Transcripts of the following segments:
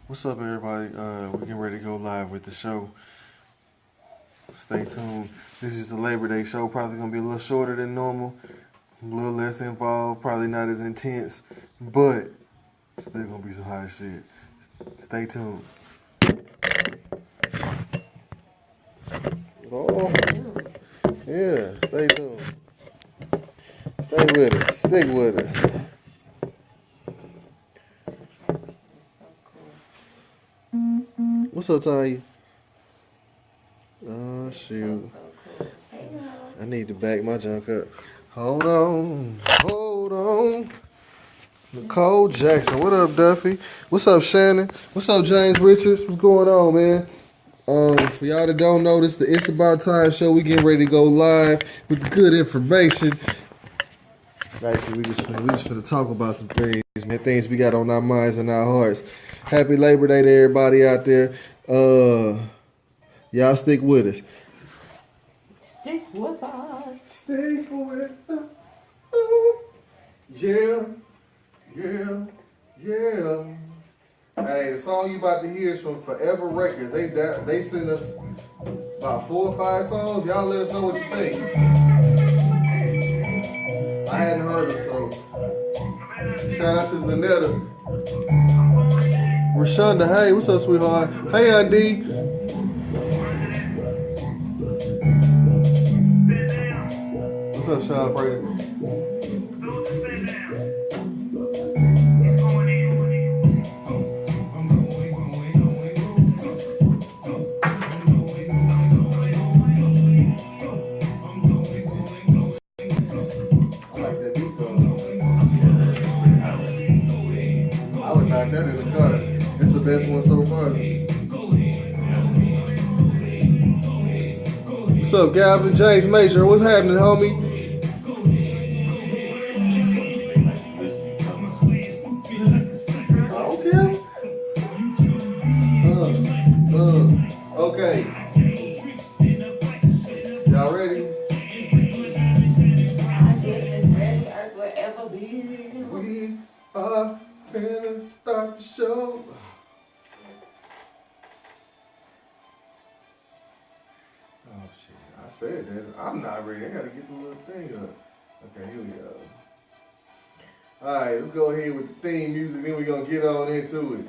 What's up, everybody? We're getting ready to go live with the show. Stay tuned. This is the Labor Day show. Probably gonna be a little shorter than normal, a little less involved, probably not as intense, but still gonna be some hot shit. Stay tuned. Oh, yeah. Stay tuned. Stay with us. Stick with us. What's up, Tanya? Oh shoot. I need to back my junk up. Hold on. Hold on. Nicole Jackson. What up, Duffy? What's up, Shannon? What's up, James Richards? What's going on, man? For y'all that don't know, this the It's About Time show. We getting ready to go live with the good information. Actually, we just finna talk about some things, man. Things we got on our minds and our hearts. Happy Labor Day to everybody out there. Y'all stick with us. Stick with us. Stick with us. Ooh. Yeah. Yeah. Yeah. Hey, the song you about to hear is from Forever Records. They sent us about 4 or 5 songs. Y'all let us know what you think. I hadn't heard them, so shout out to Zanetta. Rashonda, hey, what's up, sweetheart? Hey, Andy. What's up, Sean Brady? That in the car. It's the best one so far. What's up, Gavin James Major? What's happening, homie? Okay. Okay. Y'all ready? I just as ready as we'll ever be. We are finna start the show. Oh shit, I said that. I'm not ready. I gotta get the little thing up. Okay, here we go. Alright, let's go ahead with the theme music, then we're gonna get on into it.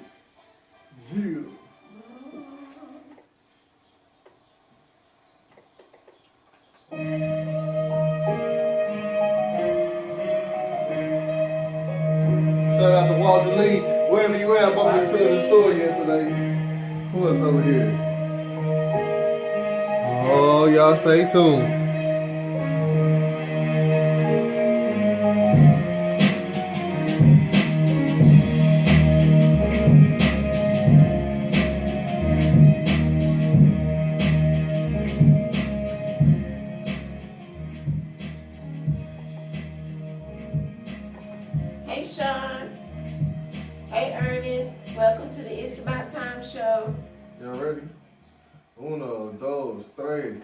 Yeah. Shout out to Walter Lee, wherever you at. I bumped into the store yesterday. Who else over here? Oh, y'all stay tuned. Hey, Sean. Hey, Ernest. Welcome to the It's About Time show. Y'all ready? Uno, dos, tres.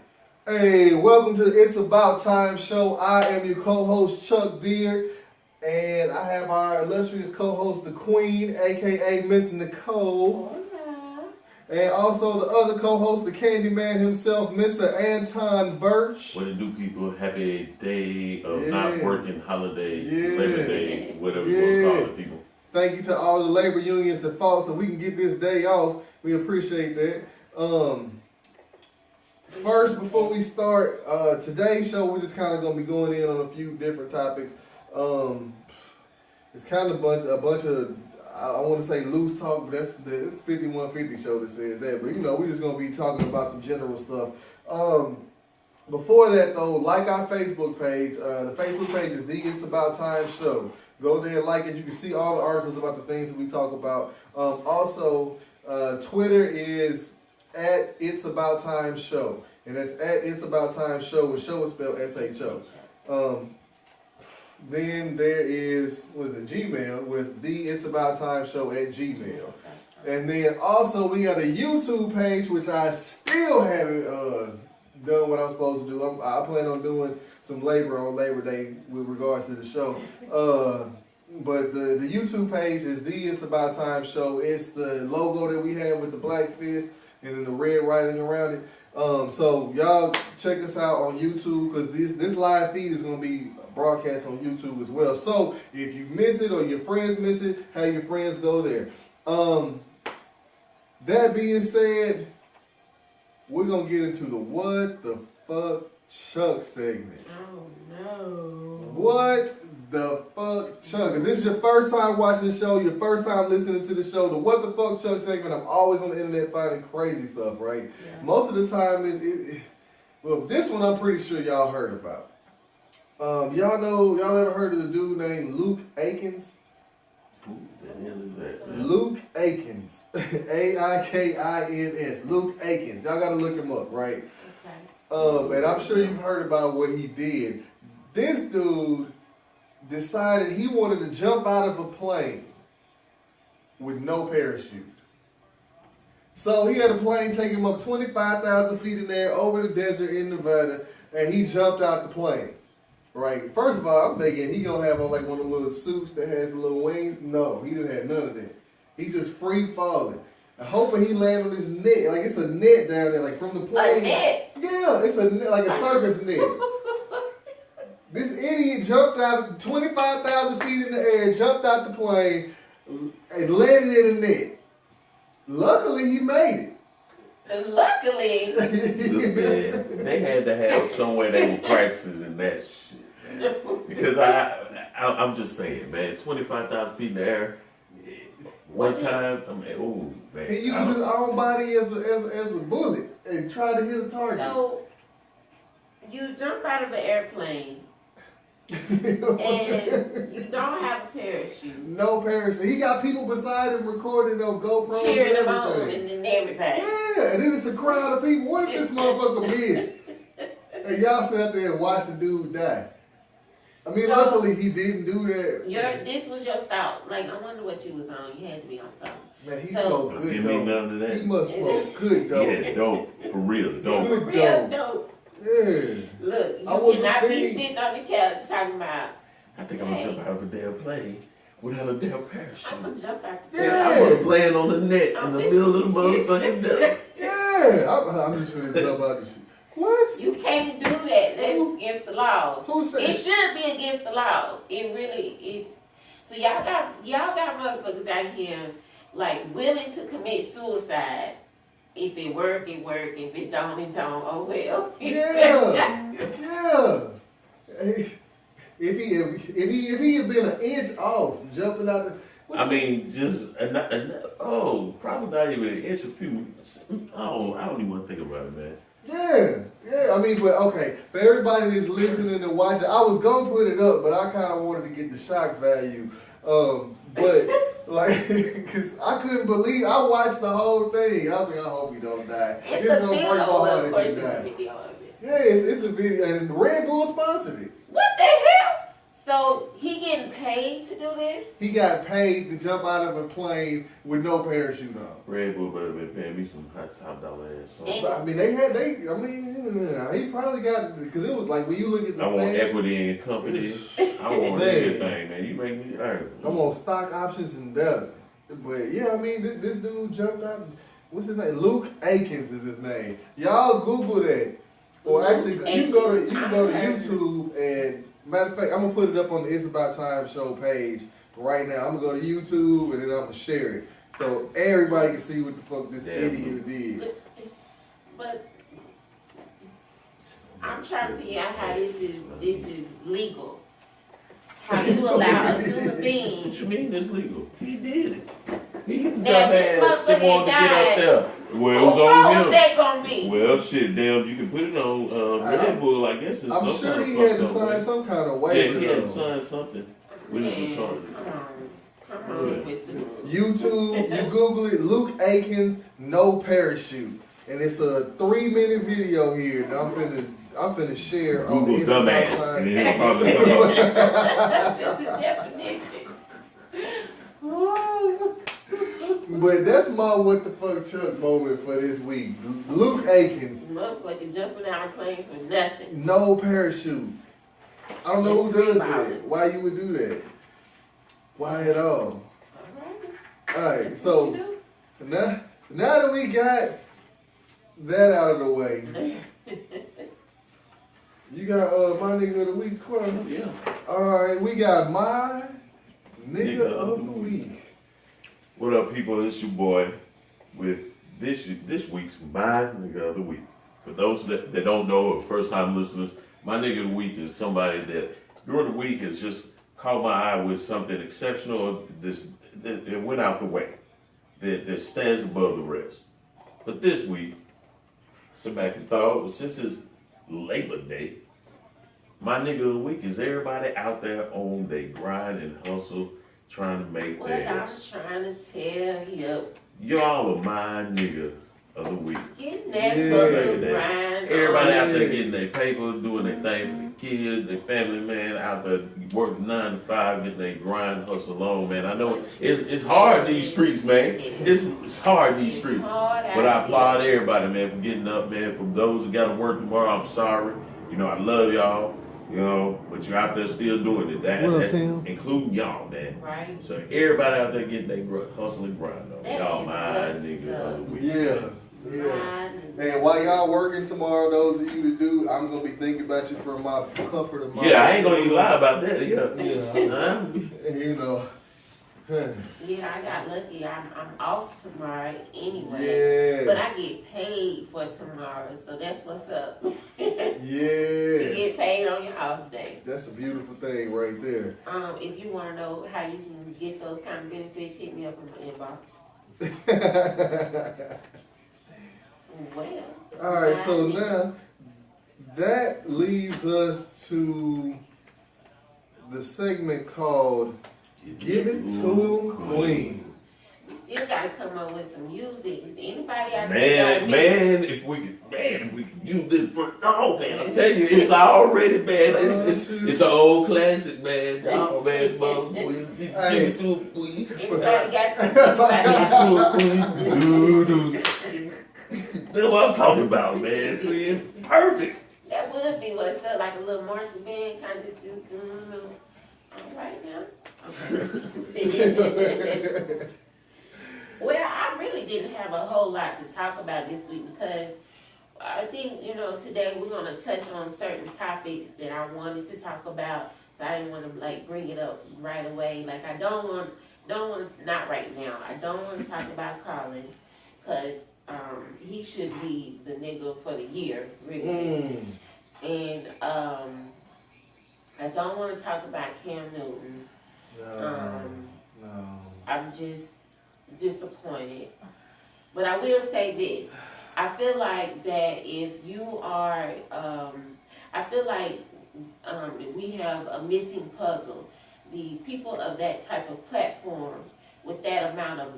Hey, welcome to the It's About Time show. I am your co-host, Chuck Beard, and I have our illustrious co-host, the Queen, aka Miss Nicole. Hola. And also the other co-host, the Candyman himself, Mr. Anton Birch. What it do, people? Happy day of Yes. not working, holiday, Yes. Labor Day, whatever you want to call it, people. Thank you to all the labor unions that fought so we can get this day off. We appreciate that. First, before we start today's show, we're just kind of gonna be going in on a few different topics. It's kind of a bunch of I want to say loose talk, but it's 5150 show that says that. But we're just gonna be talking about some general stuff. Before that though, like our Facebook page. The Facebook page is the It's About Time Show. Go there, like it. You can see all the articles about the things that we talk about. Also, Twitter is at It's About Time Show, and that's at It's About Time Show. With show is spelled SHO. Then there is Gmail with the It's About Time Show at Gmail. And then also we got a YouTube page which I still haven't done what I'm supposed to do. I plan on doing some labor on Labor Day with regards to the show. But the YouTube page is the It's About Time show. It's the logo that we have with the black fist and then the red writing around it. So y'all check us out on YouTube because this live feed is gonna be broadcast on YouTube as well. So if you miss it or your friends miss it, have your friends go there. That being said, we're gonna get into the what the fuck Chuck segment. Oh no. What the fuck Chuck? If this is your first time watching the show, your first time listening to the show, the what the fuck Chuck segment, I'm always on the internet finding crazy stuff, right? Yeah. Most of the time well, this one I'm pretty sure y'all heard about. Y'all ever heard of the dude named Luke Aikens? Who the hell is that, man? Luke Aikens. Aikins. Luke Aikens. Y'all gotta look him up, right? Okay. And I'm sure you've heard about what he did. This dude decided he wanted to jump out of a plane with no parachute. So he had a plane take him up 25,000 feet in the air over the desert in Nevada, and he jumped out the plane. Right. First of all, I'm thinking he gonna have on like one of the little suits that has the little wings. No, he didn't have none of that. He just free falling. I'm hoping he land on this net. Like it's a net down there, like from the plane. A net? Yeah, it's a net, like a circus net. This idiot jumped out 25,000 feet in the air, jumped out the plane, and landed in a net. Luckily, he made Luckily. Look, man, they had to have somewhere they were practicing in that shit. Because I'm just saying, man, 25,000 feet in the air, one time, I mean, oh, man. He used his own body as a bullet and tried to hit a target. So, you jump out of an airplane and you don't have a parachute. No parachute. He got people beside him recording on GoPro. Cheering him on and everything. Yeah, and then it's a crowd of people. What if this motherfucker missed? And y'all sit out there and watch the dude die. I mean, So, luckily he didn't do that. This was your thought. Like, I wonder what you was on. You had to be on something. Man, he So- smoked Give good me dope. none of that. He must smoke good dope. Yeah, dope. For real, dope. Good Real dope. dope. Yeah. Look, I you wasn't cannot be thinking- sitting on the couch talking about, I think I'm gonna jump out of a damn plane without a damn parachute. I'm going to jump out the Yeah. I'm gonna land on the net in the middle of the motherfucking desert. Yeah. I'm just finna jump out this shit. What? You can't do that. That's against the law. Who said? It should be against the law. So y'all got motherfuckers out here like willing to commit suicide. If it work, it work. If it don't, it don't. Oh well. Yeah. Yeah. If he had been an inch off jumping out the. I mean, just probably not even an inch, a few. Oh, I don't even want to think about it, man. Yeah. I mean, but okay, for everybody that's listening and watching, I was gonna put it up, but I kind of wanted to get the shock value. But like, cause I couldn't believe I watched the whole thing. I was like, I hope he don't die. It's gonna a break video. my Of heart course, if it's he a died. video of it. Yeah, it's a video, and Red Bull sponsored it. What the hell? So he getting paid to do this? He got paid to jump out of a plane with no parachute on. Red Bull better be paying me some hot top dollar ass. So. And- But, I mean, he probably got, because it was like, when you look at the I want stands, equity in companies. I want Man. everything, man. You make me earn. I'm on stock options and better. But yeah, I mean, this dude jumped out. What's his name? Luke Aikens is his name. Y'all Google that. Or Luke actually, you can go to Aikens. YouTube and, matter of fact, I'm gonna put it up on the It's About Time show page right now. I'm gonna go to YouTube and then I'm gonna share it so everybody can see what the fuck this idiot did. But I'm trying to figure out how this is legal. How you allow a human being. What you mean it's legal? He did it. He the Now, this dumbass that motherfucker wanted to get died. up there. Well, it Who was fault on was him. that gonna be? Well, shit, damn, you can put it on Red Bull, I guess it's I'm some sure kind he of had to fucked up sign way. some kind of Yeah, waiver. he had to though. sign something. With his retarded. Come on with the YouTube, you Google it, Luke Aikens, no parachute. And it's a 3-minute video here that I'm finna share on the Google It's About dumbass. Time. And then it's probably something. That's the definition. But that's my what the fuck Chuck moment for this week. Luke Aikens, Motherfucker jumping out of a plane for nothing. no parachute. I don't know who It's does free that. Why you would do that? Why at all? All right. Alright, so now that we got that out of the way, you got my nigga of the week, Quan. Yeah. Alright, we got my nigga of the week. What up, people? It's your boy with this week's my nigga of the week. For those that don't know, or first time listeners, my nigga of the week is somebody that during the week has just caught my eye with something exceptional that went out the way, that stands above the rest. But this week, sit back and thought, well, since it's Labor Day, my nigga of the week is everybody out there on their grind and hustle, trying to make What theirs. I'm trying to tell you. Y'all are my nigga of the week. Getting that Yeah. hustle grind. Everybody out there Yeah. getting their paper, doing their thing for the kids, their family, man, out there working 9 to 5, getting their grind hustle on, man. I know it's hard in these streets, man. It's hard in these streets. But I applaud everybody, man, for getting up, man. For those who gotta work tomorrow, I'm sorry. You know, I love y'all, you know, but you're out there still doing it. What up, Tim? Including y'all, man. Right. So everybody out there getting their hustle and grind on. That Y'all is my what's nigga up. of the week. Yeah. Yeah. And while y'all working tomorrow, those of you to do, I'm gonna be thinking about you for my comfort of my. Yeah, I ain't gonna even lie about that. Yeah. Yeah. You know. Yeah, I got lucky. I'm off tomorrow anyway. Yes. But I get paid for tomorrow, so that's what's up. Yes. You get paid on your off day. That's a beautiful thing right there. If you want to know how you can get those kind of benefits, hit me up in my inbox. Well. All right, so now that leads us to the segment called "Give It to Queen." We still gotta come up with some music. Anybody out there? Man, if we could use this for man, I'm telling you, it's already man. It's an old classic, man. Oh man, give it to a queen. Anybody got Queen. That's what I'm talking about, man. See, perfect. That would be what's up, like a little marching band kind of. All right now. Okay. Well, I really didn't have a whole lot to talk about this week because I think, today we're going to touch on certain topics that I wanted to talk about. So I didn't want to bring it up right away. Like I don't want, not right now. I don't want to talk about Colin because he should be the nigga for the year, really. And I don't want to talk about Cam Newton. No. I'm just disappointed. But I will say this. I feel like that if you are, I feel like we have a missing puzzle. The people of that type of platform with that amount of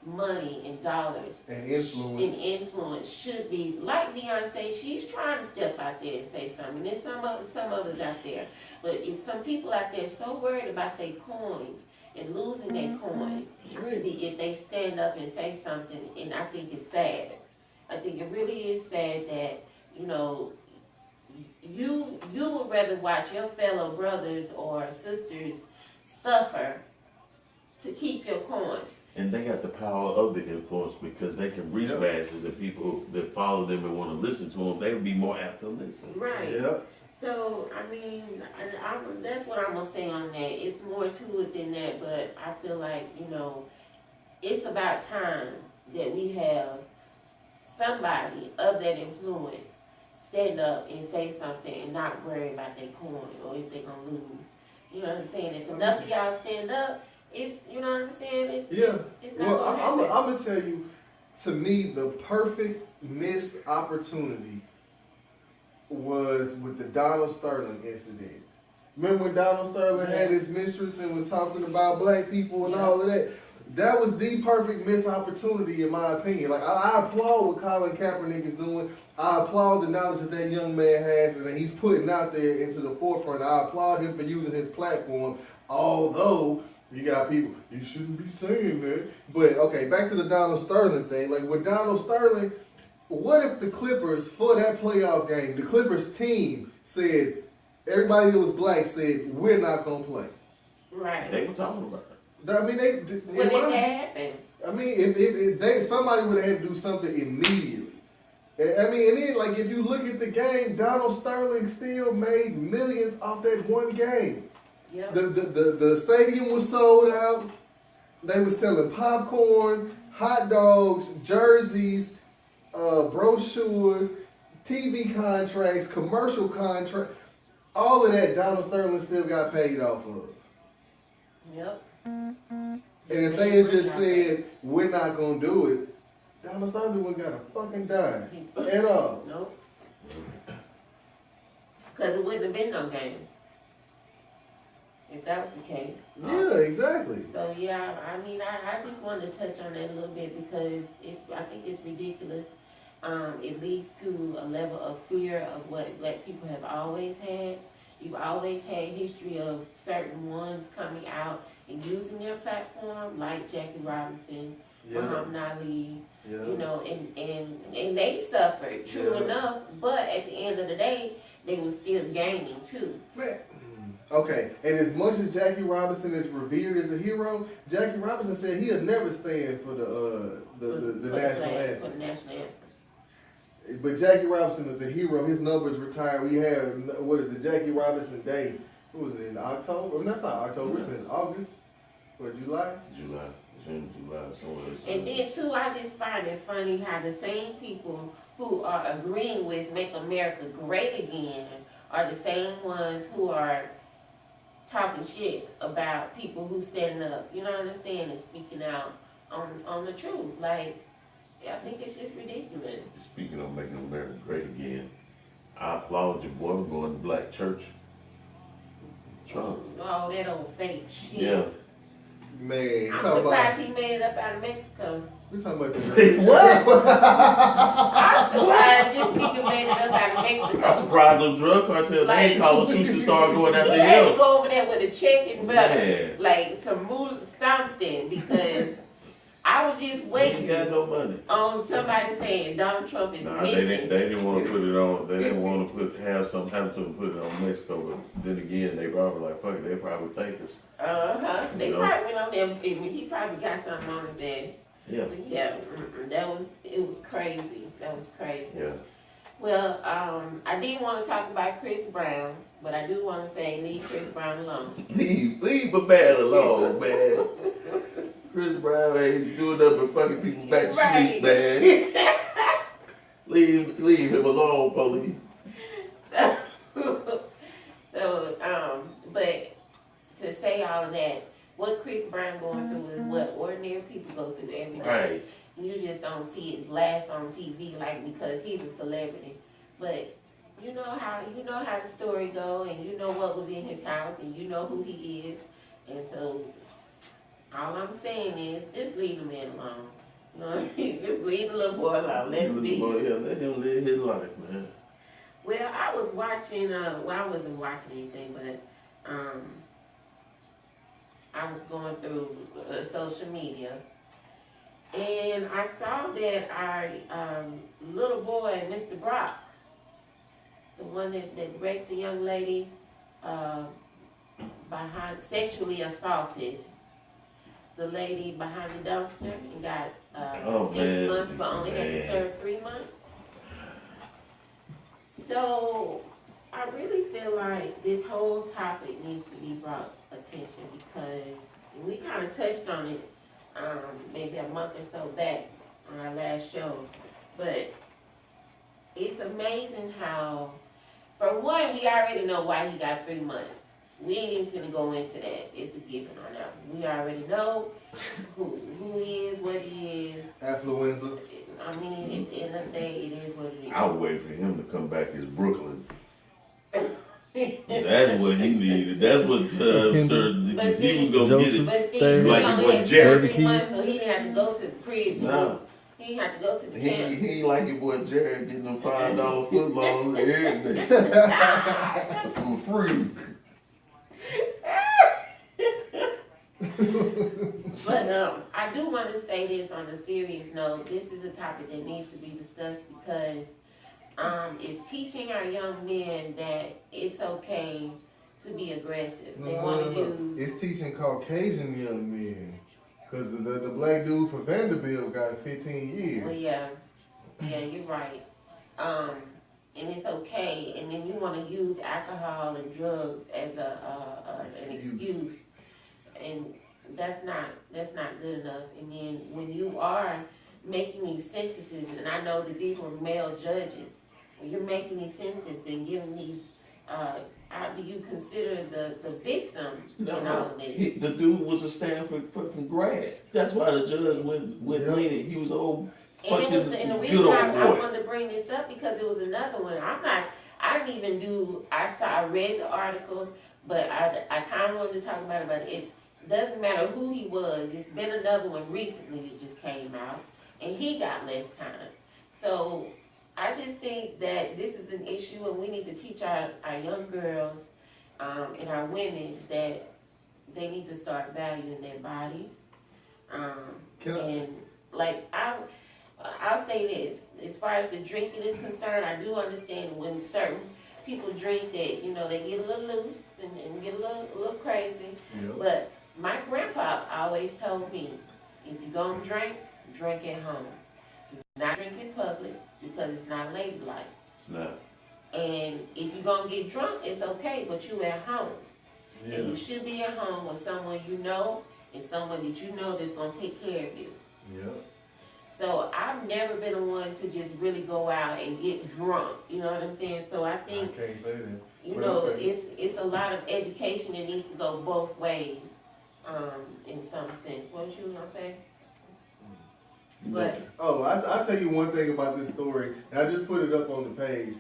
money and dollars And influence should be like Beyonce. She's trying to step out there and say something. There's some others out there, but it's some people out there so worried about their coins and losing their coins if they stand up and say something. And I think it's sad. I think it really is sad that you would rather watch your fellow brothers or sisters suffer to keep your coin. And they got the power of the influence because they can reach masses and people that follow them and want to listen to them. They would be more apt to listen. Right. Yep. So, I mean, that's what I'm going to say on that. It's more to it than that, but I feel like, it's about time that we have somebody of that influence stand up and say something and not worry about their coin or if they're going to lose. You know what I'm saying? If enough of y'all stand up, it's, you know what I'm saying? It's not Well, I'm gonna going to tell you, to me, the perfect missed opportunity was with the Donald Sterling incident. Remember when Donald Sterling had his mistress and was talking about black people and all of that? That was the perfect missed opportunity, in my opinion. Like, I applaud what Colin Kaepernick is doing. I applaud the knowledge that young man has and that he's putting out there into the forefront. I applaud him for using his platform, although you got people, you shouldn't be saying that. But, okay, back to the Donald Sterling thing. Like, with Donald Sterling, what if the Clippers, for that playoff game, the Clippers team said, everybody that was black said, we're not going to play. Right. They were talking about it. I mean, When it happened. I mean, if somebody would have had to do something immediately. I mean, and then like if you look at the game, Donald Sterling still made millions off that one game. Yep. The stadium was sold out. They were selling popcorn, hot dogs, jerseys, brochures, TV contracts, commercial contracts. All of that Donald Sterling still got paid off of. Yep. And if they had just said, we're not going to do it, Donald Sterling wouldn't got a fucking dime at all. Nope. Because it wouldn't have been no game. If that was the case. Yeah, exactly. So yeah, I mean, I just wanted to touch on that a little bit because I think it's ridiculous. It leads to a level of fear of what black people have always had. You've always had history of certain ones coming out and using their platform, like Jackie Robinson, Muhammad Ali, you know, and they suffered, true enough, but at the end of the day, they were still gaining too. Man. Okay, and as much as Jackie Robinson is revered as a hero, Jackie Robinson said he'll never stand for the national anthem. For the national anthem. But Jackie Robinson is a hero. His numbers retired. We have, what is it, Jackie Robinson Day. What was it, in October? I mean, that's not October, it's in August or July? July, somewhere. And then too, I just find it funny how the same people who are agreeing with Make America Great Again are the same ones who are talking shit about people who stand up, you know what I'm saying, and speaking out on the truth. Like, I think it's just ridiculous. Speaking of making America great again, I applaud your boy going to black church. Trump. Oh, that old fake shit. Yeah. Man, I'm surprised he made it up out of Mexico. We're talking about What? I'm surprised this nigga made it up out of Mexico. I'm surprised the drug cartel, they ain't called truce and start going after He had to him. go over there with a chicken butter, Man. like some something, because I was just He waiting ain't got no money. on somebody saying Donald Trump is Nah, missing. they didn't want to put it on. They didn't want to have some Hamilton put it on Mexico. But then again, they probably like fuck it. They probably think us. They You know? probably went on there. He probably got something on it there. Yeah. But yeah, it was crazy. That was crazy. Yeah. Well, I didn't want to talk about Chris Brown, but I do want to say leave Chris Brown alone. Leave my man alone, man. Chris Brown ain't doing nothing but fucking people back to sleep, man. leave him alone, police. But to say all of that, what Chris Brown going through is what ordinary people go through every day. Right. You just don't see it blast on TV like because he's a celebrity. But you know how the story go, and you know what was in his house, and you know who he is, and so all I'm saying is just leave the man alone. You know what I mean? Just leave the little boy alone. Let him be. Let him live his life, man. Well, I was watching. I wasn't watching anything, but I was going through social media, and I saw that our little boy, Mr. Brock, the one that raped the young lady, sexually assaulted the lady behind the dumpster and got 6 months, but only had to serve 3 months. So I really feel like this whole topic needs to be brought attention because we kind of touched on it maybe a month or so back on our last show. But it's amazing how, for one, we already know why he got 3 months. We ain't even gonna go into that. It's a given on that. We already know who he is, what he is. Affluenza. I mean, at the end of the day, it is what it is. I would wait for him to come back as Brooklyn. That's what he needed. That's what Sir, he was gonna get it. But see, Like he it only was had Jerry. 3 months, so he didn't have to go to the prison. No. He didn't have to go to the He camp. ain't like your boy Jared getting them $5 footlongs every day for free. But I do want to say this on a serious note. This is a topic that needs to be discussed because it's teaching our young men that it's okay to be aggressive. They want to use. It's teaching Caucasian young men. Because the black dude for Vanderbilt got 15 years. Well, yeah, you're right. And it's okay. And then you want to use alcohol and drugs as an excuse, and that's not good enough. And then when you are making these sentences, and I know that these were male judges, when you're making these sentences and giving these, how do you consider the victim in all of this? The dude was a Stanford fucking grad. That's why the judge went lenient. He was old. And the reason I wanted to bring this up because it was another one. I didn't even do. I read the article, but I kind of wanted to talk about it. But it doesn't matter who he was. It's been another one recently that just came out, and he got less time. So I just think that this is an issue, and we need to teach our young girls and our women that they need to start valuing their bodies. I'll say this, as far as the drinking is concerned, I do understand when certain people drink that, they get a little loose and get a little crazy. Yep. But my grandpa always told me, if you're going to drink at home. Do not drink in public because it's not ladylike. It's not. And if you're going to get drunk, it's okay, but you at home. Yeah. And you should be at home with someone you know and someone that you know that's going to take care of you. Yep. So I've never been the one to just really go out and get drunk. You know what I'm saying? So I think, I can't say that. It's a lot of education that needs to go both ways, in some sense. What you going to say? But I'll tell you one thing about this story, and I just put it up on the page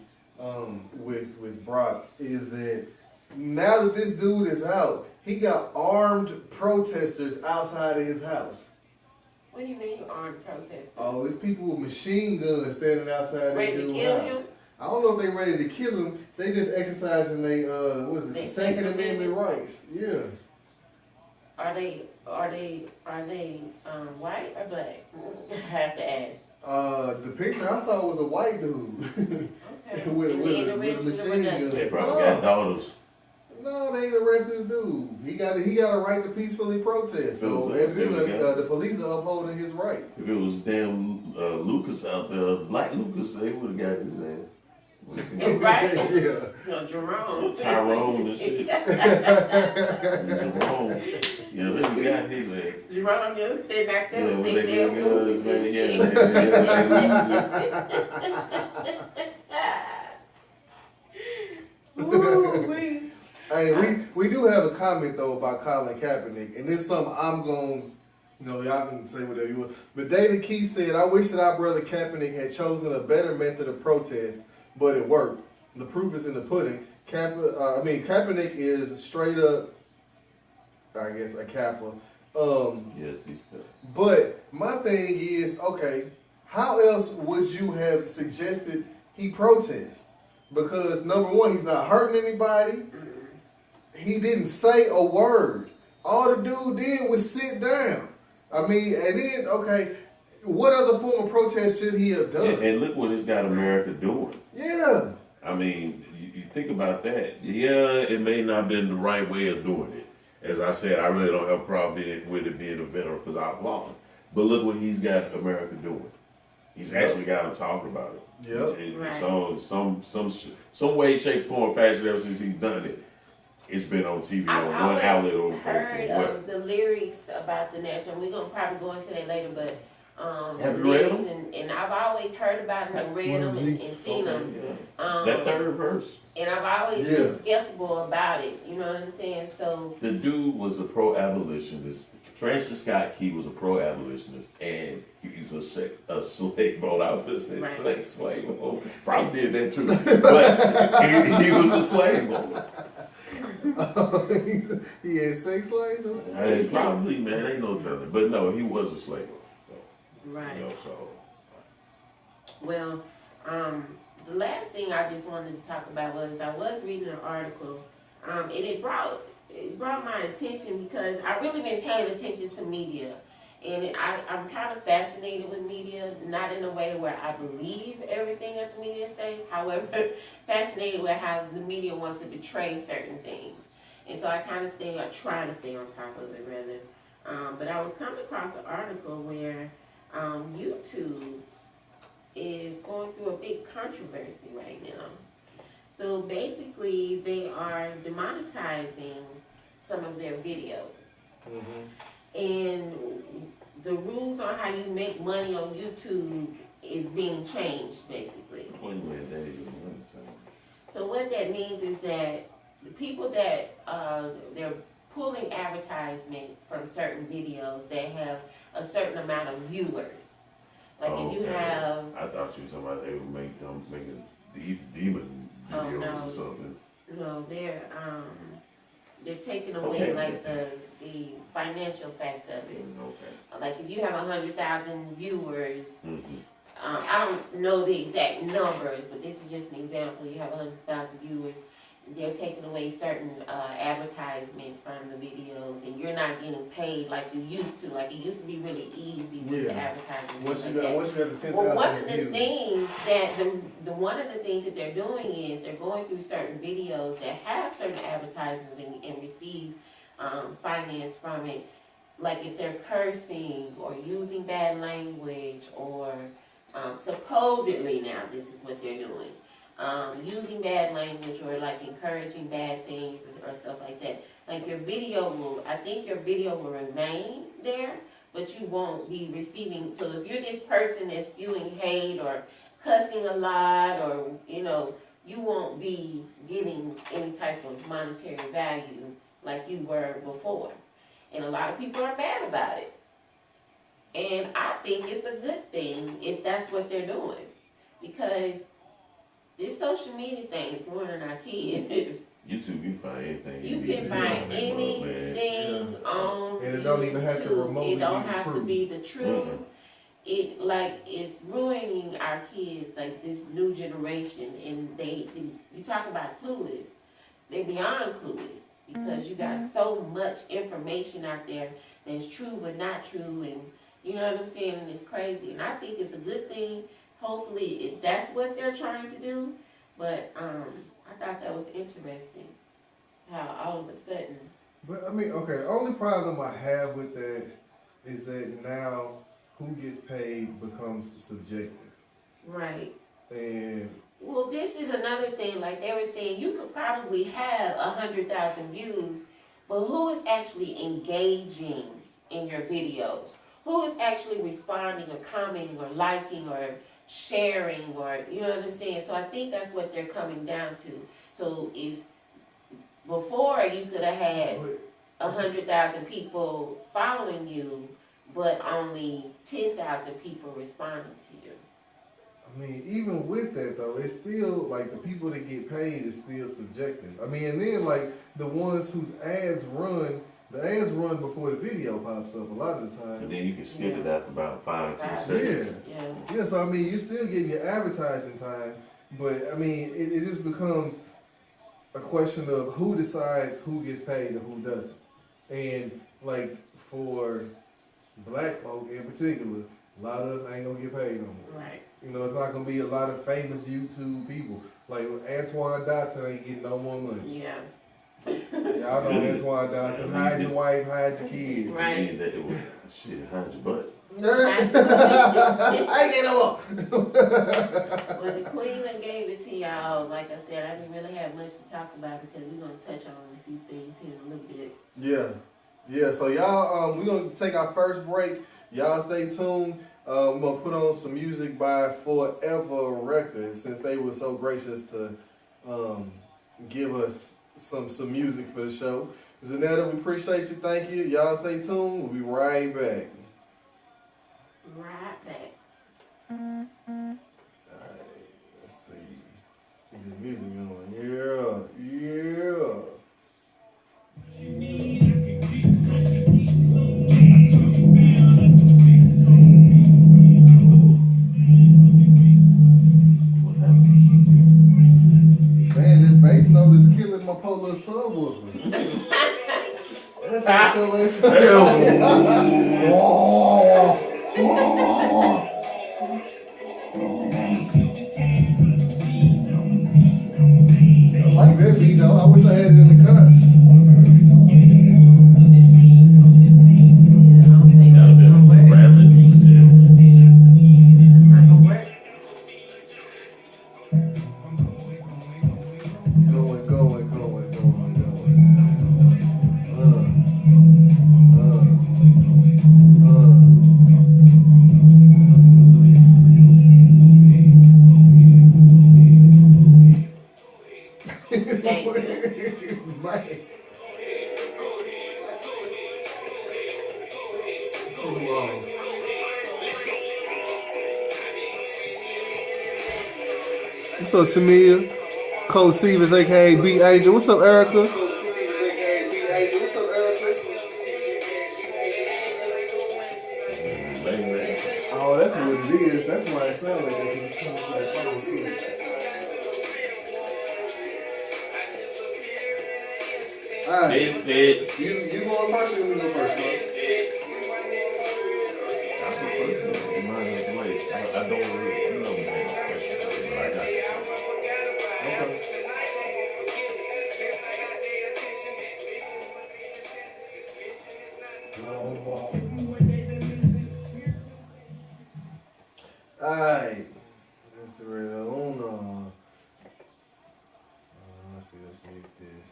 with Brock, is that now that this dude is out, he got armed protesters outside of his house. What do you mean armed protesters? Oh, it's people with machine guns standing outside that dude's house. Him? I don't know if they ready to kill him. They just exercising their Second Amendment rights. Yeah. Are they white or black? I have to ask. The picture I saw was a white dude. Okay. with a machine gun. They probably got daughters. No, they ain't arrested this dude. He got a right to peacefully protest. So evidently, the police are upholding his right. If it was damn Lucas out there, Black Lucas, they would have got his ass. Right? Yeah. No, Jerome. Tyrone and shit. Jerome. Yeah, they got his ass. Jerome, you stay back there. Yeah, with they their guns, man. Hey, we do have a comment though about Colin Kaepernick, and this is something I'm going. Y'all can say whatever you want. But David Keith said, "I wish that our brother Kaepernick had chosen a better method of protest, but it worked. The proof is in the pudding. Kaepernick is straight up, I guess, a Kappa. Yes, he's good. But my thing is, okay, how else would you have suggested he protest? Because number one, he's not hurting anybody. He didn't say a word. All the dude did was sit down. And then, okay, what other form of protest should he have done? And look what it's got America doing. Yeah. You think about that. Yeah, it may not have been the right way of doing it. As I said, I really don't have a problem with it being a veteran because I applaud him. But look what he's got America doing. He's actually got them talking about it. Yep. Right. Some way, shape, form, fashion, ever since he's done it, it's been on TV on one outlet or heard of the lyrics about the national. We're gonna probably go into that later, but have you read them? And I've always heard about them and read them and seen them. Yeah. That third verse. And I've always been skeptical about it. You know what I'm saying? So the dude was a pro-abolitionist. Francis Scott Key was a pro-abolitionist, and he's a slave owner. I was going to say slave owner. Probably did that too, but he was a slave owner. He had 6 slaves? Probably, man. Ain't no telling. But no, he was a slave owner. Right. So. Well, the last thing I just wanted to talk about was I was reading an article, and it brought my attention because I've really been paying attention to media, And I'm kind of fascinated with media, not in a way where I believe everything that the media say. However, fascinated with how the media wants to portray certain things. And so I kind of try to stay on top of it rather. But I was coming across an article where YouTube is going through a big controversy right now. So basically, they are demonetizing some of their videos. And the rules on how you make money on YouTube is being changed, basically. So what that means is that the people that they're pulling advertisement from certain videos that have a certain amount of viewers. Like if you have, I thought you were talking about they would make them making demon videos or something. No, they're taking away the financial fact of it. Like if you have 100,000 viewers, I don't know the exact numbers, but this is just an example. You have 100,000 viewers. They're taking away certain advertisements from the videos, and you're not getting paid like you used to. Like it used to be really easy with the advertising. Once you have the 10,000 well, one of the views. things that they're doing is they're going through certain videos that have certain advertisements and receive finance from it. Like if they're cursing or using bad language or supposedly now this is what they're doing. Using bad language or like encouraging bad things or stuff like that. Like your video will remain there, but you won't be receiving. So if you're this person that's spewing hate or cussing a lot or, you won't be getting any type of monetary value like you were before. And a lot of people are mad about it. And I think it's a good thing if that's what they're doing. Because this social media thing is ruining our kids. YouTube, you can find anything. You can find anything on and it don't even have to remotely It don't be the have to truth. be the truth. It's ruining our kids, like this new generation. And you talk about clueless. They're beyond clueless because you got so much information out there that's true but not true, and you know what I'm saying. And it's crazy. And I think it's a good thing. Hopefully, that's what they're trying to do. But I thought that was interesting how all of a sudden. But I mean, okay, the only problem I have with that is that now who gets paid becomes subjective. Right. And well, this is another thing. Like they were saying, you could probably have 100,000 views, but who is actually engaging in your videos? Who is actually responding or commenting or liking or sharing, or you know what I'm saying? So I think that's what they're coming down to. So if before you could have had 100,000 people following you, but only 10,000 people responding to you. I mean, even with that though, it's still like the people that get paid is still subjective. I mean, and then like the ones whose ads run, the ads run before the video pops up a lot of the time. And then you can skip it after about 5 or 10 Yeah. seconds. Yeah, so I mean, you're still getting your advertising time, but I mean, it just becomes a question of who decides who gets paid and who doesn't. And like for black folk in particular, a lot of us ain't gonna get paid no more. Right. You know, it's not gonna be a lot of famous YouTube people. Like Antoine Dotson ain't getting no more money. Yeah. Y'all know Antoine Dotson. Hide your wife, hide your kids. Right. Shit, hide your butt. I ain't getting no more. Well, the queen that gave it to y'all, like I said, I didn't really have much to talk about because we're going to touch on a few things here in a little bit. Yeah, so y'all, we're going to take our first break. Y'all stay tuned. We're going to put on some music by Forever Records since they were so gracious to give us some music for the show. Zanetta, we appreciate you. Thank you. Y'all stay tuned. We'll be right back. Right back. Alright, let's see. Get the music going. Yeah. Man, this bass note is killing my polar subwoofer. like that beat though. I wish I had it in the car. What's up, Tamia? Cole Stevens, aka B Angel. What's up, Erica? Oh, that's what it is. That's why it sounds like that. It's coming from that phone too. Alright. You going first or we go first, bro? I don't really know that question, but I got you. Alright. That's the right on. Let's see, let's mute this.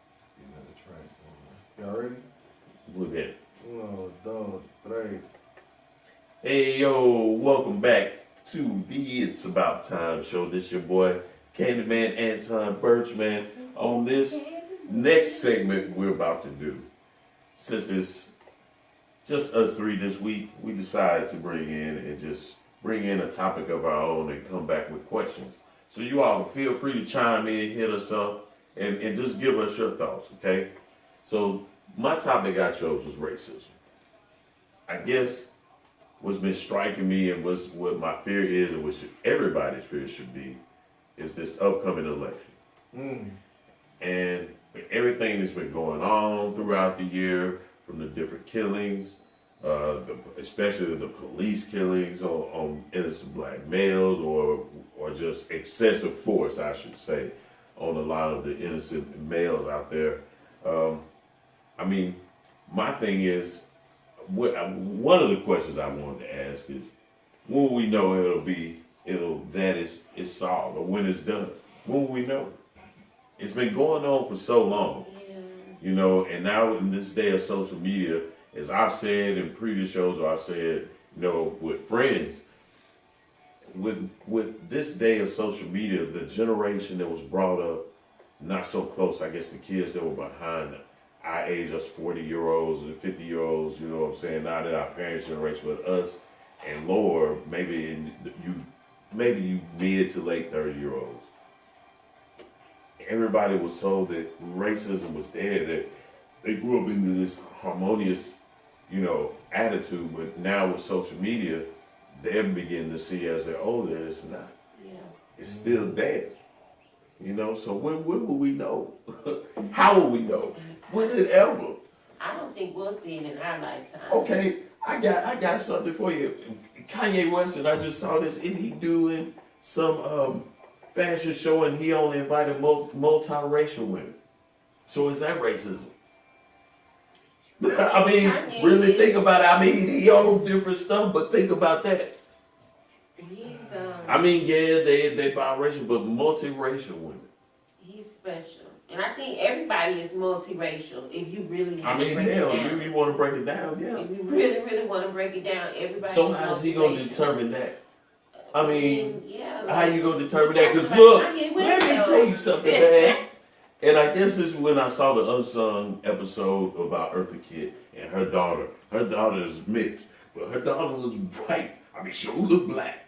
Let's get another track. Y'all ready? Look at it. 1, 2, 3. Hey yo, welcome back to the It's About Time show. This your boy Candyman Anton Birchman. On this next segment we're about to do, since it's just us three this week, we decided to bring in a topic of our own and come back with questions. So you all feel free to chime in, hit us up, and just give us your thoughts, okay? So my topic I chose was racism. I guess what's been striking me and what my fear is, and what everybody's fear should be, is this upcoming election. And everything that's been going on throughout the year, from the different killings, especially the police killings on innocent black males, or just excessive force, I should say, on a lot of the innocent males out there. I mean, my thing is, one of the questions I wanted to ask is, when will we know it's solved, or when it's done? When will we know? It's been going on for so long, you know, and now in this day of social media, as I've said in previous shows, or I've said, you know, with friends, with this day of social media, the generation that was brought up not so close, I guess the kids that were behind our age, us 40-year-olds and 50-year-olds, you know what I'm saying, not that our parents' generation, but us and lower, maybe you mid to late 30-year-olds. Everybody was told that racism was there, that they grew up into this harmonious, you know, attitude, but now with social media, they're beginning to see as they're older, it's not. Yeah. It's still there. You know, so when will we know? How will we know? When did ever? I don't think we'll see it in our lifetime. Okay, I got something for you. Kanye West, and I just saw this, isn't he doing some fashion show, and he only invited multiracial women? So is that racism? I mean, Kanye, really think about it. I mean, he own different stuff, but think about that. I mean, yeah, they biracial, but multiracial women. He's special. And I think everybody is multiracial if you really want to break it down. If you want to break it down, yeah. If you really, really want to break it down, everybody So how's he going to determine that? I mean, yeah, like, how you going to determine that? Because look, let me tell you something, man. And I guess this is when I saw the Unsung episode about Eartha Kitt and her daughter. Her daughter is mixed, but her daughter looks white. I mean, she don't look black.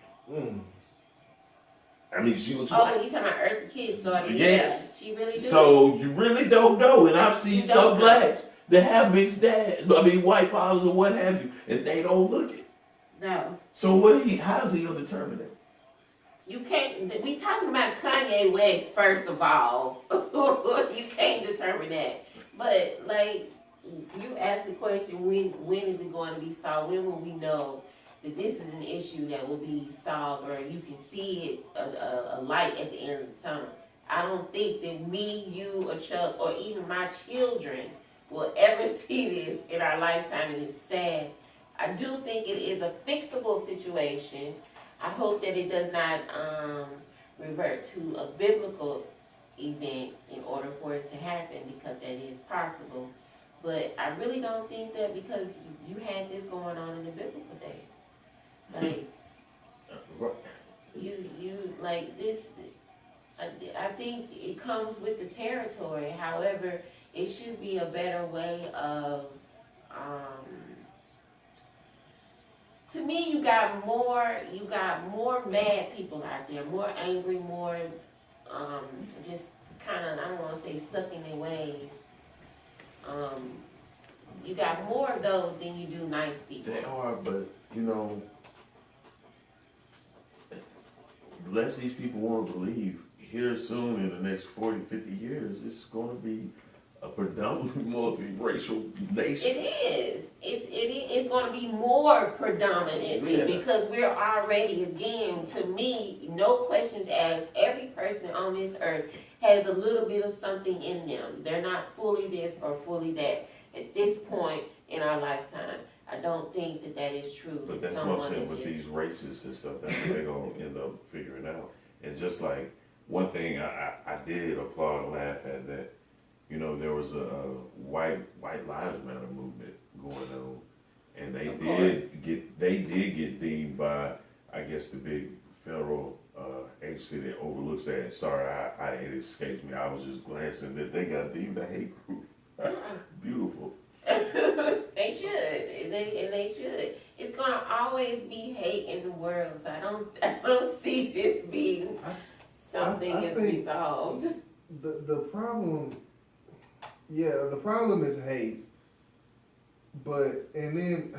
I mean, she looks white. Oh, you talking about Eartha Kitt's daughter? Yes. Yeah, she really does. So you really don't know, and I've seen some blacks that have mixed dads. I mean, white fathers or what have you, and they don't look it. No. So how's he gonna determine that? You can't. We talking about Kanye West first of all. You can't determine that. But like you asked the question, when is it going to be solved? When will we know that this is an issue that will be solved, or you can see it, a light at the end of the tunnel? I don't think that me, you, or Chuck, or even my children will ever see this in our lifetime, and it's sad. I do think it is a fixable situation. I hope that it does not revert to a biblical event in order for it to happen, because that is possible. But I really don't think that, because you had this going on in the biblical days. Like, you like this, I think it comes with the territory. However, it should be a better way of, to me, you got more mad people out there, more angry, more, just kind of, I don't want to say stuck in their ways. You got more of those than you do nice people. They are, but you know, unless these people want to believe, here soon in the next 40, 50 years, it's going to be a predominantly multiracial nation. It is. It's going to be more predominantly, because we're already, again, to me, no questions asked. Every person on this earth has a little bit of something in them. They're not fully this or fully that at this point in our lifetime. I don't think that is true. But that's what I'm saying with these races and stuff. That's what they're going to end up figuring out. And just like one thing I did applaud and laugh at, that, you know, there was a white Lives Matter movement going on, and they did get deemed by, I guess, the big federal agency that overlooks that. Sorry, it escapes me. I was just glancing that they got deemed a hate group. Beautiful. They should. They should. It's gonna always be hate in the world. So I don't see this being something is resolved. The problem, the problem is hate. But and then,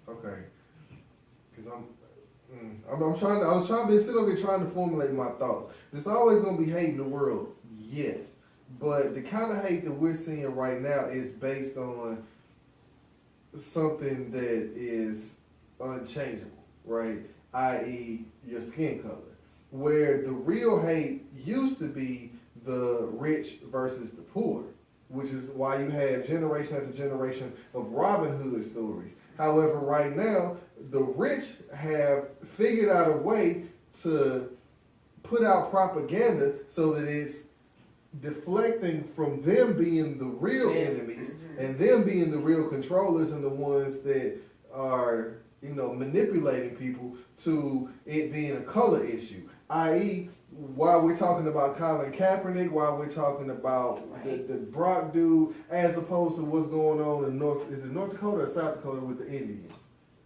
okay, because I was trying to sit over here trying to formulate my thoughts. There's always gonna be hate in the world, yes. But the kind of hate that we're seeing right now is based on something that is unchangeable, right? I.e., your skin color. Where the real hate used to be the rich versus the poor, which is why you have generation after generation of Robin Hood stories. However, right now, the rich have figured out a way to put out propaganda so that it's deflecting from them being the real enemies and them being the real controllers and the ones that are, manipulating people to it being a color issue. I.e., while we're talking about Colin Kaepernick, while we're talking about the Brock dude, as opposed to what's going on in North Dakota or South Dakota with the Indians?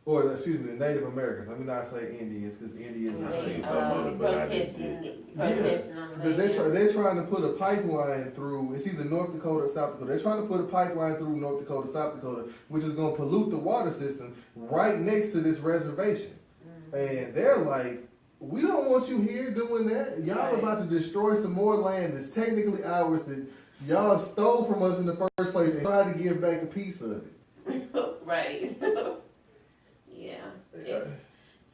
Or, the Native Americans. Let me not say Indians, because Indians I've seen some of it, but I didn't. They're trying to put a pipeline through, it's either North Dakota or South Dakota. They're trying to put a pipeline through North Dakota, South Dakota, which is going to pollute the water system right next to this reservation. And they're like, we don't want you here doing that. Y'all about to destroy some more land that's technically ours that y'all stole from us in the first place and tried to give back a piece of it. Right. Yeah.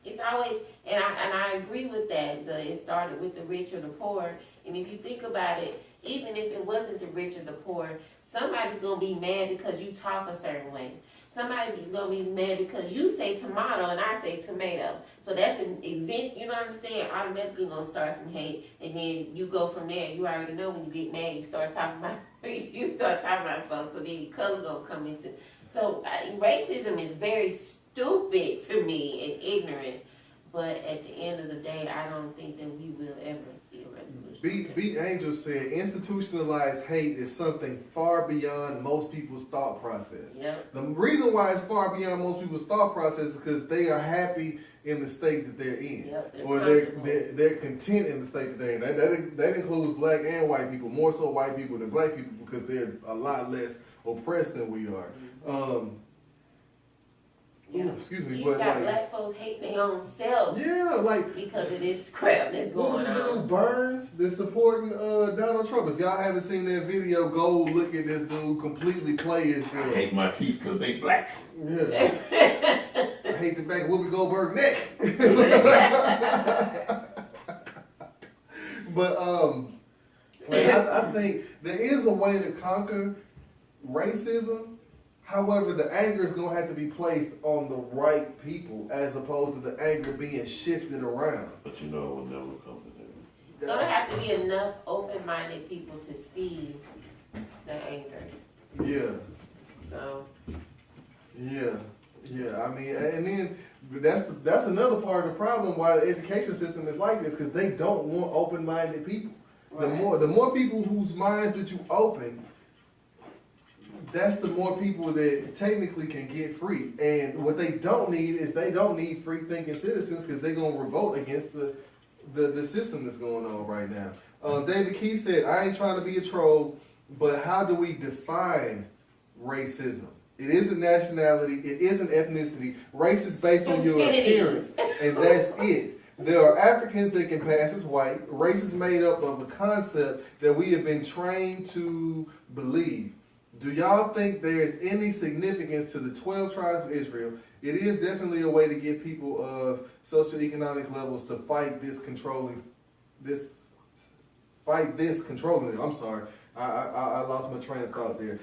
It's always, and I agree with that. It started with the rich or the poor. And if you think about it, even if it wasn't the rich or the poor, somebody's going to be mad because you talk a certain way. Somebody's going to be mad because you say tomato and I say tomato. So that's an event, you know what I'm saying? Automatically going to start some hate. And then you go from there. You already know when you get mad, you start talking about folks. So then your color going to come into. So racism is very stupid to me and ignorant. But at the end of the day, I don't think that we will ever see a resolution. B. Angel said, institutionalized hate is something far beyond most people's thought process. Yep. The reason why it's far beyond most people's thought process is because they are happy in the state that they're in. Yep, or they're content in the state that they're in. That includes black and white people, more so white people than black people, because they're a lot less oppressed than we are. Yeah. excuse me, You but got like, black folks hate their own self yeah, like, because of this crap that's what was going the dude on. Burns that's supporting Donald Trump? If y'all haven't seen that video, go look at this dude completely play I himself. hate my teeth because they black. Yeah. I hate the back of Whoopi Goldberg neck. But like, I think there is a way to conquer racism. However, the anger is gonna have to be placed on the right people as opposed to the anger being shifted around. But you know it will never come to that. Gonna have to be enough open-minded people to see the anger. Yeah. So Yeah, I mean, and then that's another part of the problem why the education system is like this, because they don't want open-minded people. The more people whose minds that you open, that's the more people that technically can get free. And what they don't need is they don't need free-thinking citizens, because they're gonna revolt against the system that's going on right now. David Key said, "I ain't trying to be a troll, but how do we define racism? It isn't nationality, it isn't ethnicity. Race is based on your appearance, and that's it. There are Africans that can pass as white. Race is made up of a concept that we have been trained to believe. Do y'all think there is any significance to the 12 tribes of Israel? It is definitely a way to get people of socioeconomic levels to fight this controlling. I'm sorry, I lost my train of thought there.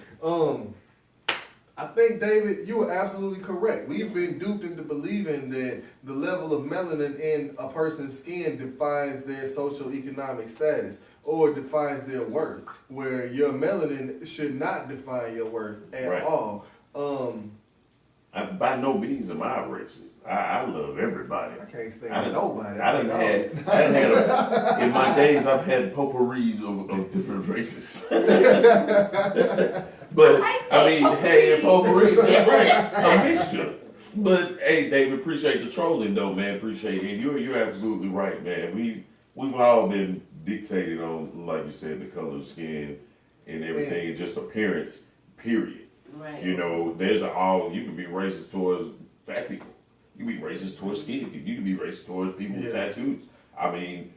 I think, David, you are absolutely correct. We've been duped into believing that the level of melanin in a person's skin defines their socioeconomic status or defines their worth, where your melanin should not define your worth at all. By no means am I racist. I love everybody. I can't stand nobody. In my days, I've had potpourris of different races. But I mean, hey, potpourri, right? A mixture. But hey, David, appreciate the trolling though, man. Appreciate it. You're absolutely right, man. We've all been dictated on, like you said, the color of skin and everything, and just appearance. Period. right. You know, you can be racist towards fat people. You can be racist towards skinny people. You can be racist towards people with tattoos. I mean,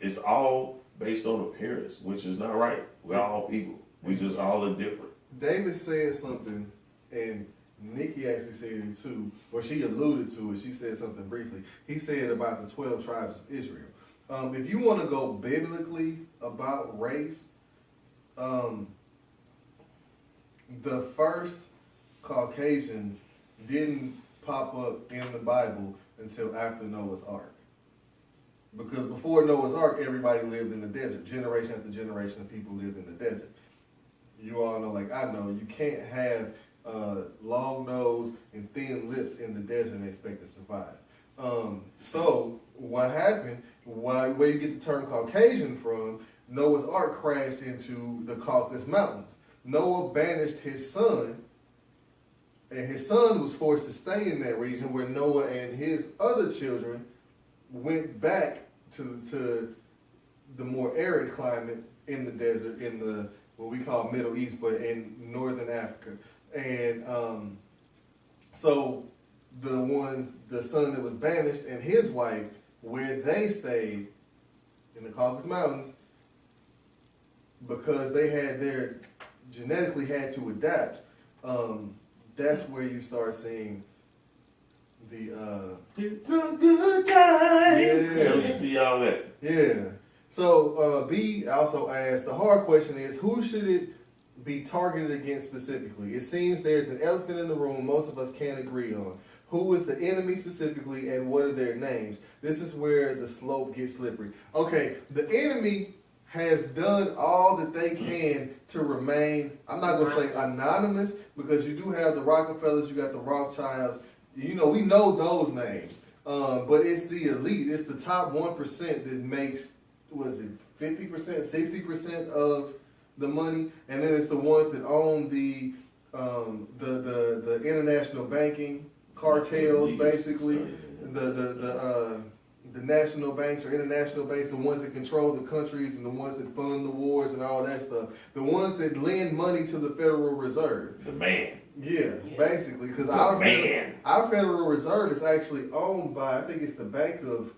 it's all based on appearance, which is not right. We're all people. We just all are different. David said something, and Nikki actually said it too, or she alluded to it. She said something briefly. He said about the 12 tribes of Israel. If you want to go biblically about race, the first Caucasians didn't pop up in the Bible until after Noah's Ark. Because before Noah's Ark, everybody lived in the desert. Generation after generation of people lived in the desert. You all know, like I know, you can't have long nose and thin lips in the desert and expect to survive. So what happened, where you get the term Caucasian from, Noah's Ark crashed into the Caucasus Mountains. Noah banished his son, and his son was forced to stay in that region, where Noah and his other children went back to the more arid climate in the desert, in the what we call Middle East, but in northern Africa. And so the son that was banished and his wife, where they stayed in the Caucasus Mountains, because they had genetically had to adapt, that's where you start seeing the it's a good time. Yeah. You see all that. Yeah. So B also asked, the hard question is, who should it be targeted against specifically? It seems there's an elephant in the room most of us can't agree on. Who is the enemy specifically, and what are their names? This is where the slope gets slippery. Okay, the enemy has done all that they can to remain, I'm not going to say anonymous, because you do have the Rockefellers, you got the Rothschilds, you know, we know those names. But it's the elite, it's the top 1% that makes, was it 50%, 60% of the money, and then it's the ones that own the international banking cartels, basically, the national banks or international banks, the ones that control the countries and the ones that fund the wars and all that stuff, the ones that lend money to the Federal Reserve. The man. Yeah, Yeah. basically, because The our man. our Federal Reserve is actually owned by, I think it's the Bank of,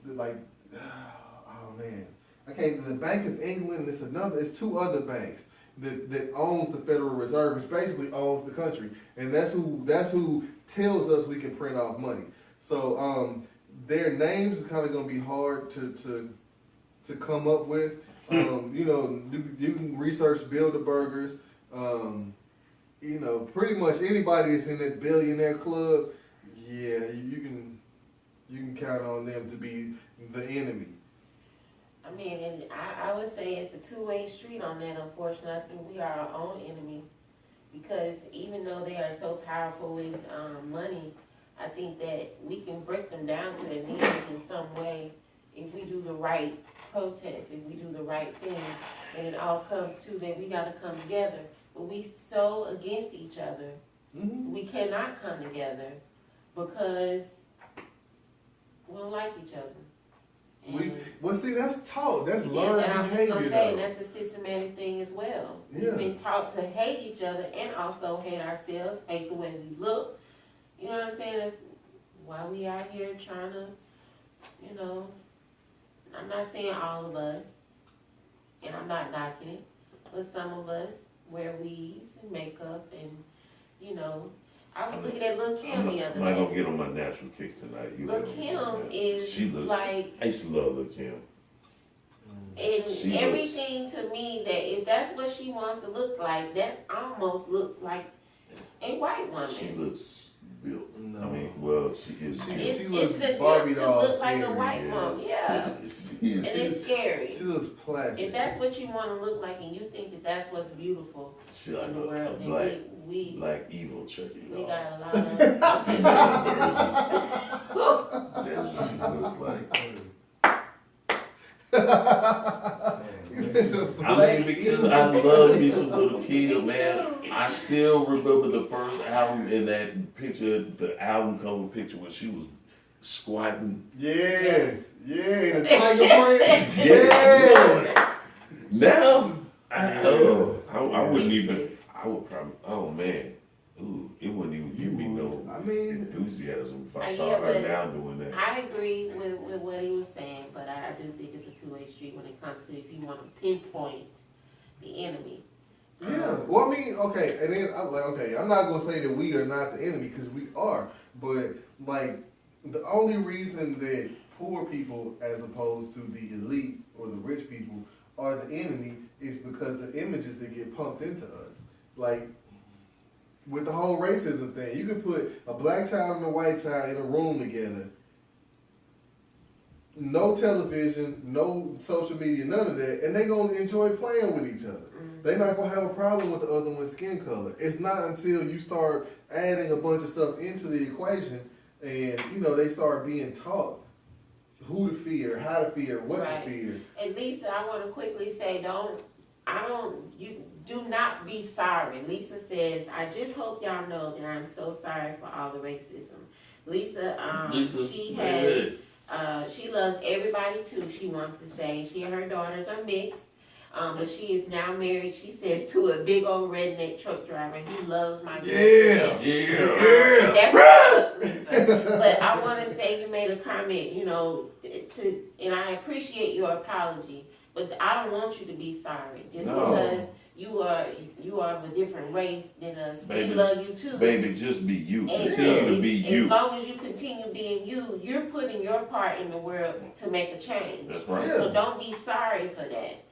like, oh man, I can't. The Bank of England. It's two other banks that owns the Federal Reserve, which basically owns the country, and that's who tells us we can print off money. So their names are kind of gonna be hard to come up with. You know, you can research Bilderbergers. You know, pretty much anybody that's in that billionaire club, yeah, you can count on them to be the enemy. I mean, and I would say it's a two-way street on that, unfortunately. I think we are our own enemy. Because even though they are so powerful with money, I think that we can break them down to their knees in some way if we do the right protest, if we do the right thing. And it all comes to that we gotta come together. But we so against each other. Mm-hmm. We cannot come together because we don't like each other. Well, see, that's taught. That's Yeah, learned and I'm just behavior, gonna say though. that's a systematic thing as well. Yeah. We've been taught to hate each other and also hate ourselves, hate the way we look. You know what I'm saying? That's why we out here trying to, you know, I'm not saying all of us, and I'm not knocking it, but some of us wear weaves and makeup and, you know, I was looking at Lil' Kim the other I'm not gonna day. get on my natural kick tonight. You Lil' know, Kim is she looks, like, I used to love Lil' Kim. and She everything to me that if that's what she wants to look like, that almost looks like a white woman. She looks built. No. I mean, well, she is. She It's looks an attempt Barbie to doll look like a scary, white woman, yeah. She And is. it's scary. She looks plastic. If that's what you want to look like and you think that that's what's beautiful She like in the a world, then black, we black evil Chucky we doll. got a lot of. Female version. That's what she looks like. I mean, because I love me some Little Kim, man. I still remember the first album in that picture, the album cover picture when she was squatting. Yes, yeah, the tiger print. Yes, Lord. Now, I wouldn't even, I would probably, oh man, ooh, it wouldn't even give me no I mean, enthusiasm if I Yeah, saw her but now doing that. I agree with what he was saying, but I do think it's a two-way street when it comes to if you want to pinpoint the enemy. yeah. Well, I mean, okay, and then I'm like, okay, I'm not gonna say that we are not the enemy because we are, but like the only reason that poor people, as opposed to the elite or the rich people, are the enemy is because the images that get pumped into us, like. With the whole racism thing, you could put a black child and a white child in a room together. No television, no social media, none of that, and they gonna enjoy playing with each other. They not gonna have a problem with the other one's skin color. It's not until you start adding a bunch of stuff into the equation, and you know they start being taught who to fear, how to fear, what Right. to fear. And Lisa, I want to quickly say, you do not be sorry. Lisa says, I just hope y'all know that I'm so sorry for all the racism. Lisa, she has, she loves everybody too, she wants to say. She and her daughters are mixed, but she is now married, she says, to a big old redneck truck driver. He loves my Yeah. Yeah. That's what's up, Lisa. But I want to say you made a comment, you know, and I appreciate your apology, but I don't want you to be sorry just because you are of a different race than us. Baby, we love you too. Baby, just be you. And Continue to be as you. long as you continue being you, you're putting your part in the world to make a change. That's right. So don't be sorry for that.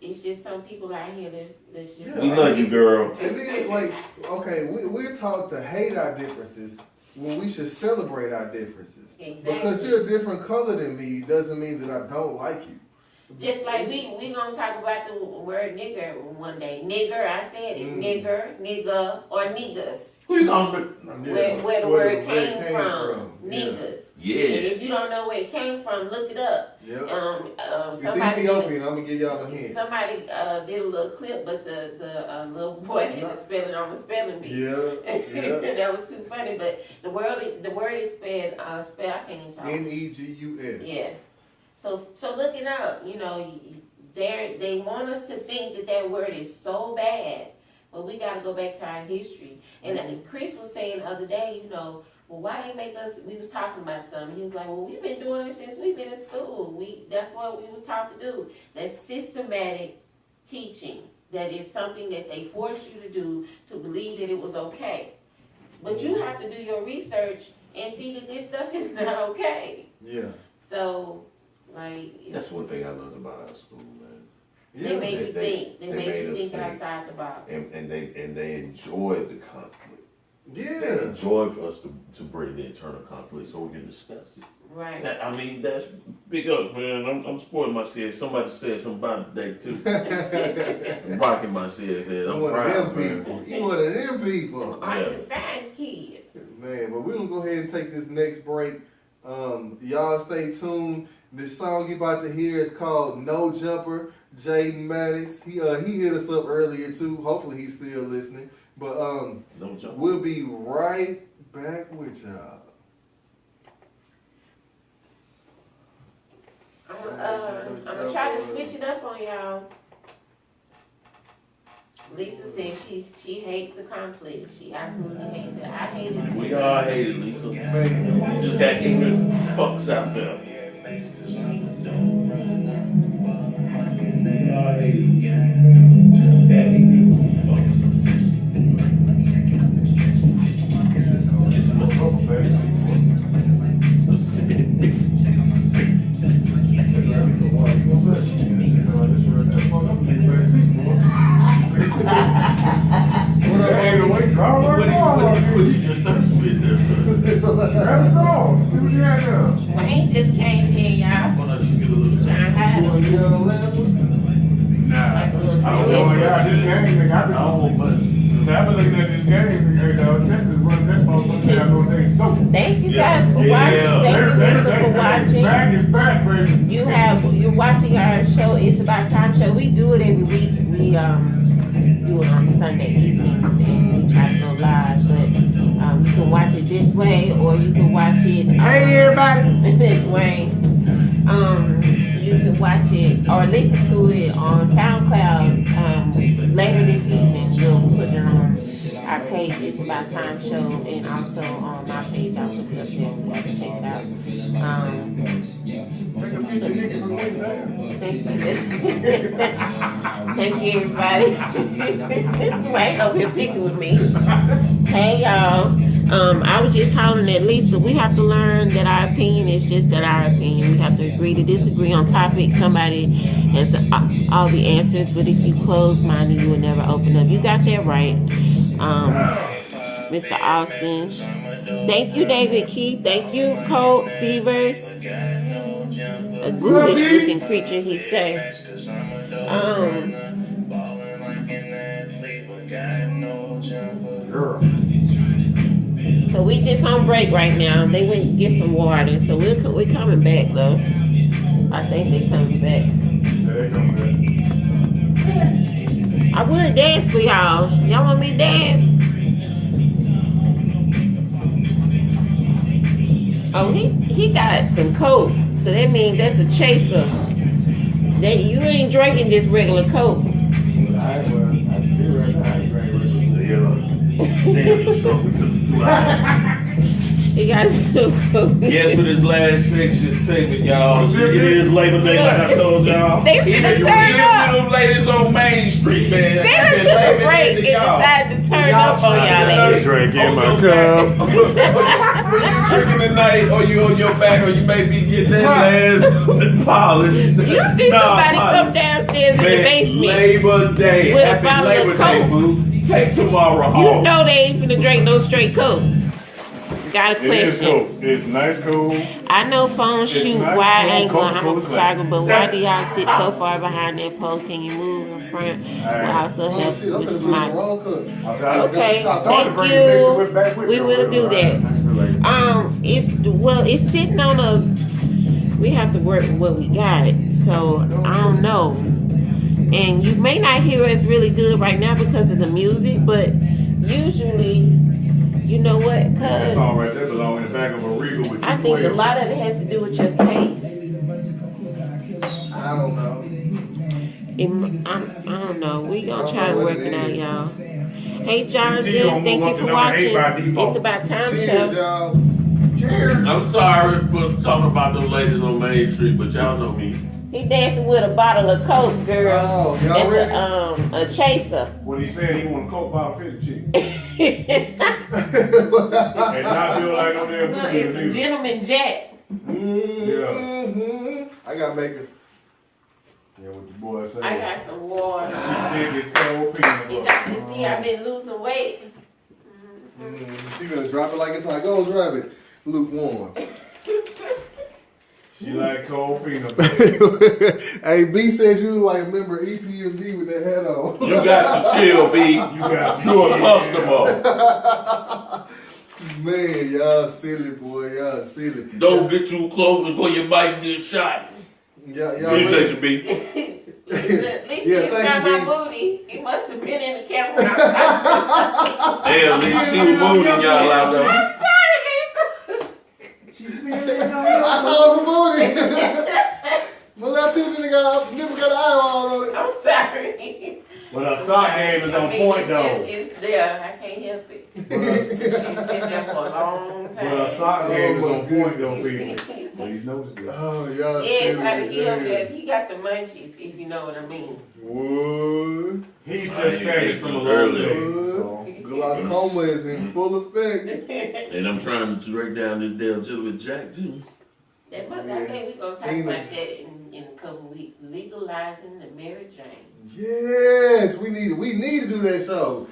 It's just some people out here that's just. Yeah. We love you, girl. And then, like, okay, we're taught to hate our differences when we should celebrate our differences. Exactly. Because you're a different color than me doesn't mean that I don't like you. Just like we gonna talk about the word nigger one day. Nigger, I said it. Nigger, nigga, or niggas. Who you calling Yeah. Where the word came from. Yeah. Niggas. Yeah. And if you don't know where it came from, look it up. Yep. It's It's Ethiopian. I'm gonna give y'all a hint. Somebody did a little clip, but the little boy didn't spell it on the spelling bee. Yeah. That was too funny. But the word is spelled I can't even talk. Negus. Yeah. So look it up. You know, they want us to think that word is so bad, but we gotta go back to our history. And Chris was saying the other day, you know, well, why they make us, we was talking about something. He was like, well, we've been doing it since we've been in school. That's what we was taught to do. That's systematic teaching. That is something that they forced you to do to believe that it was okay. But you have to do your research and see that this stuff is not okay. Yeah. So, like, That's one thing I learned about our school, man. Yeah. they made you think. They made you us think outside the box. And they enjoyed the conflict. They Yeah. enjoy for us to bring the internal conflict so we can discuss it. Right. That's big up, man. I'm supporting my CS. Somebody said something about it today too. I'm rocking my CS head. I'm You one of proud, them man. people. You one of them people. Arts and science kid. Man, but we're gonna go ahead and take this next break. Y'all stay tuned. This song you about to hear is called No Jumper. Jaden Maddox. He hit us up earlier too. Hopefully he's still listening. But No jump. we'll be right back with y'all. I'm gonna try to switch it up on y'all. Lisa said she hates the conflict. She absolutely hates it. I hate it too. We all hate it, Lisa. Man. You just got ignorant fucks out there. We all hate it. Just got ignorant fucks. What you just done with there, Wayne just came in, y'all. Why not just get a little Trying to hide him. You know the last one? Like a little I don't know why y'all this game thing. I've been looking at this game and Texas run that motherfucker down those days. No. Thank you guys for watching. Thank you, Lisa, for watching. Back is back, baby. You're watching our show. It's About Time show. We do it every week. We do it on Sunday evenings and we try to go live. But you can watch it this way or you can watch it. Hey, everybody. This way. You can watch it or listen to it on SoundCloud later this evening. We'll put it on our page, It's About Time show, and also on my page. I'll put it up there so you can check it out. Thank you. Thank you, everybody. Right over here picking with me. Hey, y'all. I was just hollering at Lisa. We have to learn that our opinion is just that our opinion. We have to agree to disagree on topics. Somebody has all the answers, but if you close-minded, you will never open up. You got that right. Mr. Austin. Thank you, David Keith. Thank you, Colt Severs. A ghoulish-looking creature, he said. So we just on break right now. They went to get some water, so we're coming back though. I think they coming back. I would dance for y'all. Y'all want me to dance? Oh, he got some Coke, so that means that's a chaser. That you ain't drinking just regular Coke. He got some Coke. Yes, for this last segment, y'all. It is Labor Day, like I told y'all. They finna turn up. Them ladies on Main Street, man. They done took a break and decided to turn up on y'all ladies. Drink in my cup. When you tricking tonight, or you on your back, or you may be getting that last polish. You see somebody come downstairs in the basement Labor Day. with a Happy bottle Labor of Day, Coke. boo. Take tomorrow You home. know they ain't finna drink no straight Coke. Got a It is question. cool. It's nice, cool. I know phones shoot nice, wide cool, angle. I'm a Coca-Cola's photographer, but why do y'all sit so far behind that post? Can you move in front? Will also Oh help shit, I'm with finna drink my. the wrong cup. Okay, I started thank bringing Dixie Whip back you. with We you. will do that. It's sitting on a. We have to work with what we got, so I don't know. And you may not hear us really good right now because of the music, but usually, you know what? That Cause song right there belong in the back of a Regal with I think a lot of it has to do with your case. I don't know. I don't know. We gonna try to work it out, y'all. Hey Jonathan, You gonna thank move you up for to number 8 by watching. default. It's about time Cheers, show. y'all. Cheers. I'm sorry for talking about those ladies on Main Street, but y'all know me. He dancing with a bottle of Coke, girl. Oh, y'all That's ready? a chaser. When he said he want a Coke bottle fish chick. Look, And not feel like no damn cookies it's either. Gentleman Jack. Mm-hmm. I got makers. Yeah, what your boy said. I got some water. She think it's cold peanut You butter. got to see I've been losing weight. She gonna drop it like it's hot. Go drop it. Lukewarm. She like cold peanut butter. Hey, B said you like a member of EPMD with that hat on. You got some chill, B. You got You a customer. Man, y'all silly, boy. Y'all silly. Don't get too close before your bike get shot. Y'all Appreciate you, ready? B. At least Yeah, he thank found you, my B. booty. He must have been in the camera. Hey, at least she was moving y'all out there. I'm sorry, Lisa. I saw the booty. My left hand nigga got an eyeball on it. I'm sorry. But her sock game is on point though. It's there. I can't help it. It's been there for a long But her time. sock game is my on point though, people. Please notice this. Oh, y'all Yes, silly. he up there. as He got the munchies, if you know what I mean. hell. What? He's I just ain't standing get some some of earlier. Glaucoma is in full effect. And I'm trying to break down this damn chili with Jack, too. That must, I think we're going to talk Ain't about it? that in a couple weeks. Legalizing the Mary Jane. Yes, we need to do that show.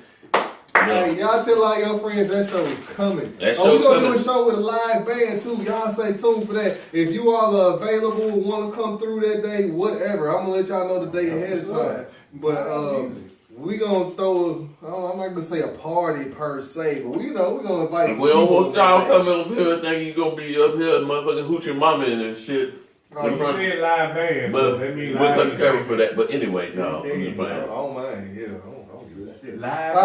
Hey, y'all tell all your friends that show is coming. That We're show's gonna do coming. a show with a live band too. Y'all stay tuned for that. If you all are available, want to come through that day, whatever, I'm gonna let y'all know the day ahead of time. But we gonna throw. I'm not gonna say a party per se, but we're gonna invite. If some we don't people want to y'all that coming up here, think you gonna be up here motherfucking hoochie mama and shit. Oh, You said live band, But so that means we'll live. cut the cover for that. But anyway, no, I'm Yeah, just I playing. don't mind. Yeah, I don't give a shit. Live.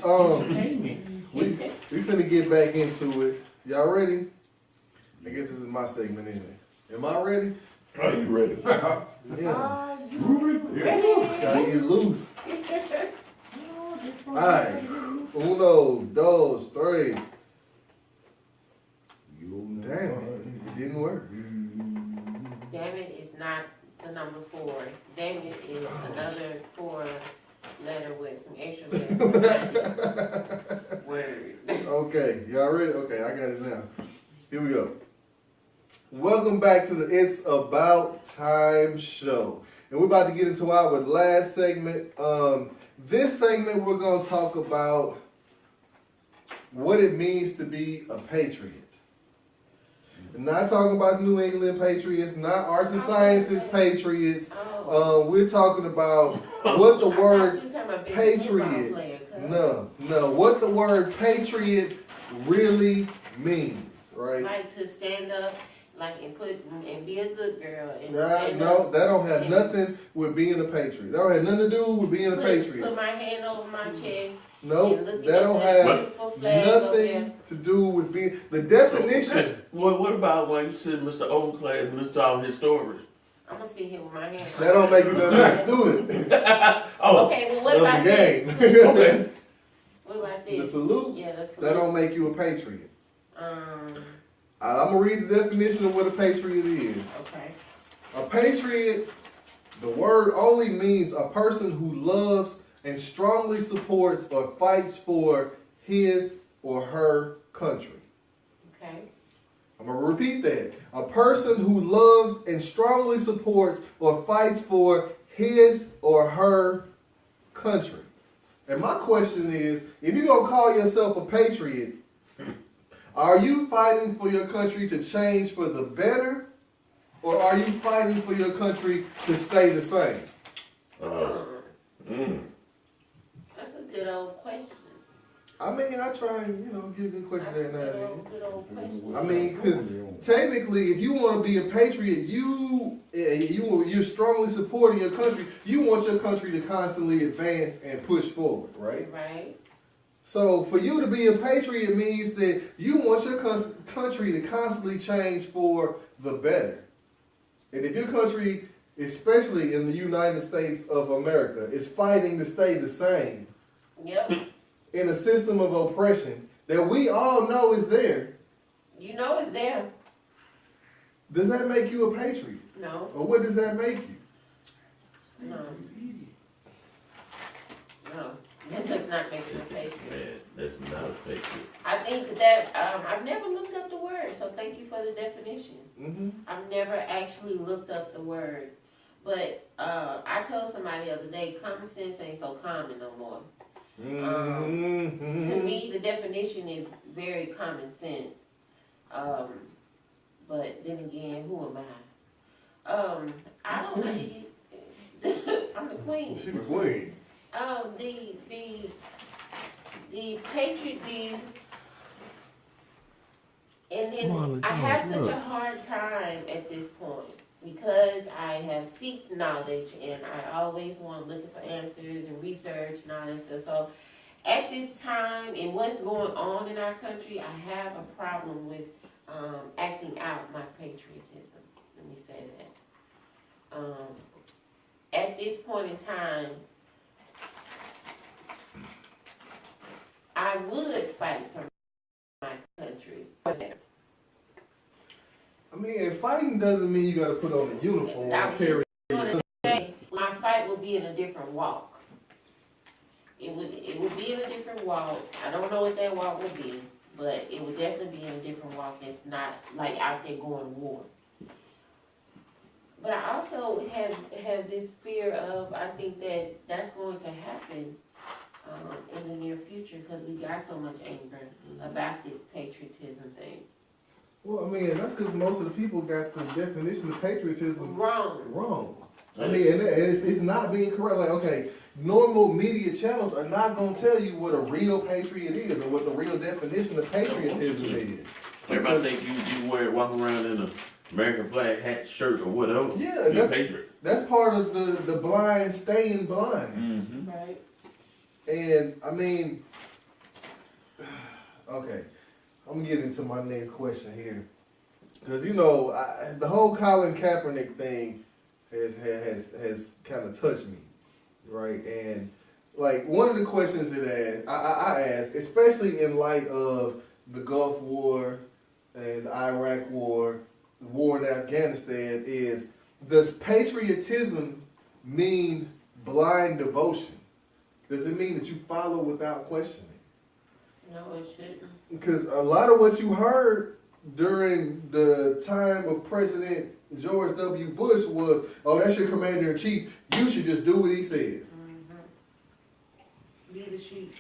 All right, Entertainment. we finna get back into it. Y'all ready? I guess this is my segment, isn't it? Am I ready? Are you ready? Yeah. Yeah. Gotta get loose. Alright. Uno, dos, tres. Damn it didn't work. Damn it is not the number 4. Damn it is another 4 letter with some extra letters. Word. Okay, y'all ready? Okay, I got it now. Here we go. Welcome back to the It's About Time show. And we're about to get into our last segment. This segment we're going to talk about what it means to be a patriot. Not talking about the New England Patriots, not Arts and Sciences Patriots. Oh. We're talking about what the I thought word you were talking about being a football patriot, player, cuz. no, what the word patriot really means, right? Like to stand up, like and be a good girl. And Right? stand No, up that don't have and nothing with being a patriot. That don't have nothing to do with being a Put patriot. my hand over my chest. No, and look that at don't that have beautiful flag over there. nothing to do with being the definition. What about when you sit Mr. Oldclass and listen to all his stories? I'm gonna sit here with my hand. That don't make you nothing but a student Oh, Okay, well what of about the this? game. okay. What about The this? salute, Yeah, that's that don't make you a patriot. Um. I'm gonna read the definition of what a patriot is. Okay. A patriot, the word only means a person who loves and strongly supports or fights for his or her country. Okay. I'm going to repeat that. A person who loves and strongly supports or fights for his or her country. And my question is, if you're going to call yourself a patriot, are you fighting for your country to change for the better? Or are you fighting for your country to stay the same? That's a good old question. I mean, I try and, give good questions every now and then. Good old question. I mean, because technically, if you want to be a patriot, you're strongly supporting your country. You want your country to constantly advance and push forward, right? Right. So for you to be a patriot means that you want your country to constantly change for the better. And if your country, especially in the United States of America, is fighting to stay the same, Yep. in a system of oppression that we all know is there, You know it's there. does that make you a patriot? No, Or what does that make you? no, no. That does not make you a patriot. Man, that's not a patriot. I think that, I've never looked up the word, so thank you for the definition. Mm-hmm. I've never actually looked up the word. But, I told somebody the other day, common sense ain't so common no more. Mm-hmm. To me, the definition is very common sense. But then again, who am I? I don't know. I'm the queen. She the queen. The patriot, and then Marlon I have Jones, such look. a hard time at this point because I have seeked knowledge and I always want looking for answers and research and all that stuff. So at this time and what's going on in our country, I have a problem with acting out my patriotism. Let me say that. At this point in time, I would fight for my country. I mean, and fighting doesn't mean you gotta put on a uniform I and was carry. just gonna say, my fight would be in a different walk. It would be in a different walk. I don't know what that walk would be, but it would definitely be in a different walk. It's not like out there going to war. But I also have this fear of, I think that that's going to happen in the near future because we got so much anger about this patriotism thing. Well, I mean, that's because most of the people got the definition of patriotism Wrong. wrong. I mean, and it's not being correct. Like, okay, normal media channels are not going to tell you what a real patriot is or what the real definition of patriotism is. Everybody think you walk around in a American flag hat, shirt, or whatever. Yeah, you're a patriot. That's part of the blind staying blind. Mm-hmm. Right. And I mean, okay, I'm gonna get into my next question here, because you know the whole Colin Kaepernick thing has kind of touched me, right? And like one of the questions that I asked, especially in light of the Gulf War and the Iraq War, the war in Afghanistan, is does patriotism mean blind devotion? Does it mean that you follow without questioning? No, it shouldn't. Because a lot of what you heard during the time of President George W. Bush was, oh, that's your commander-in-chief. You should just do what he says. Be the sheep.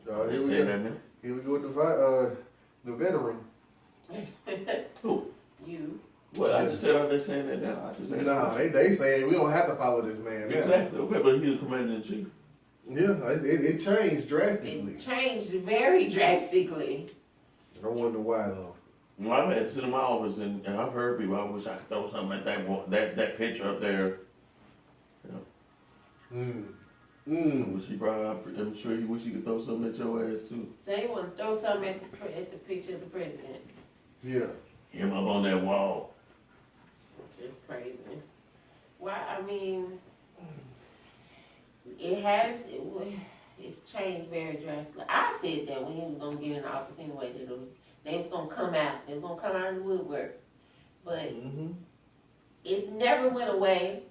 Here They we say go. that now? Here we go with the veteran. Who? You. Well, I just said, are they saying that now? I just asked. Nah, they saying we don't have to follow this man now. Exactly. Okay, but he's the commander in chief. Yeah, it changed drastically. It changed very drastically. I wonder why though. Well, I've had to sit in my office and I've heard people. I wish I could throw something like that picture up there. Wish he I'm sure he wish he could throw something at your ass too. So they want to throw something at the picture of the president. Yeah. Him up on that wall. Which is crazy. Well, I mean, it's changed very drastically. I said that when he was gonna get in office anyway, that they was gonna come out. They was gonna come out of the woodwork. But it never went away.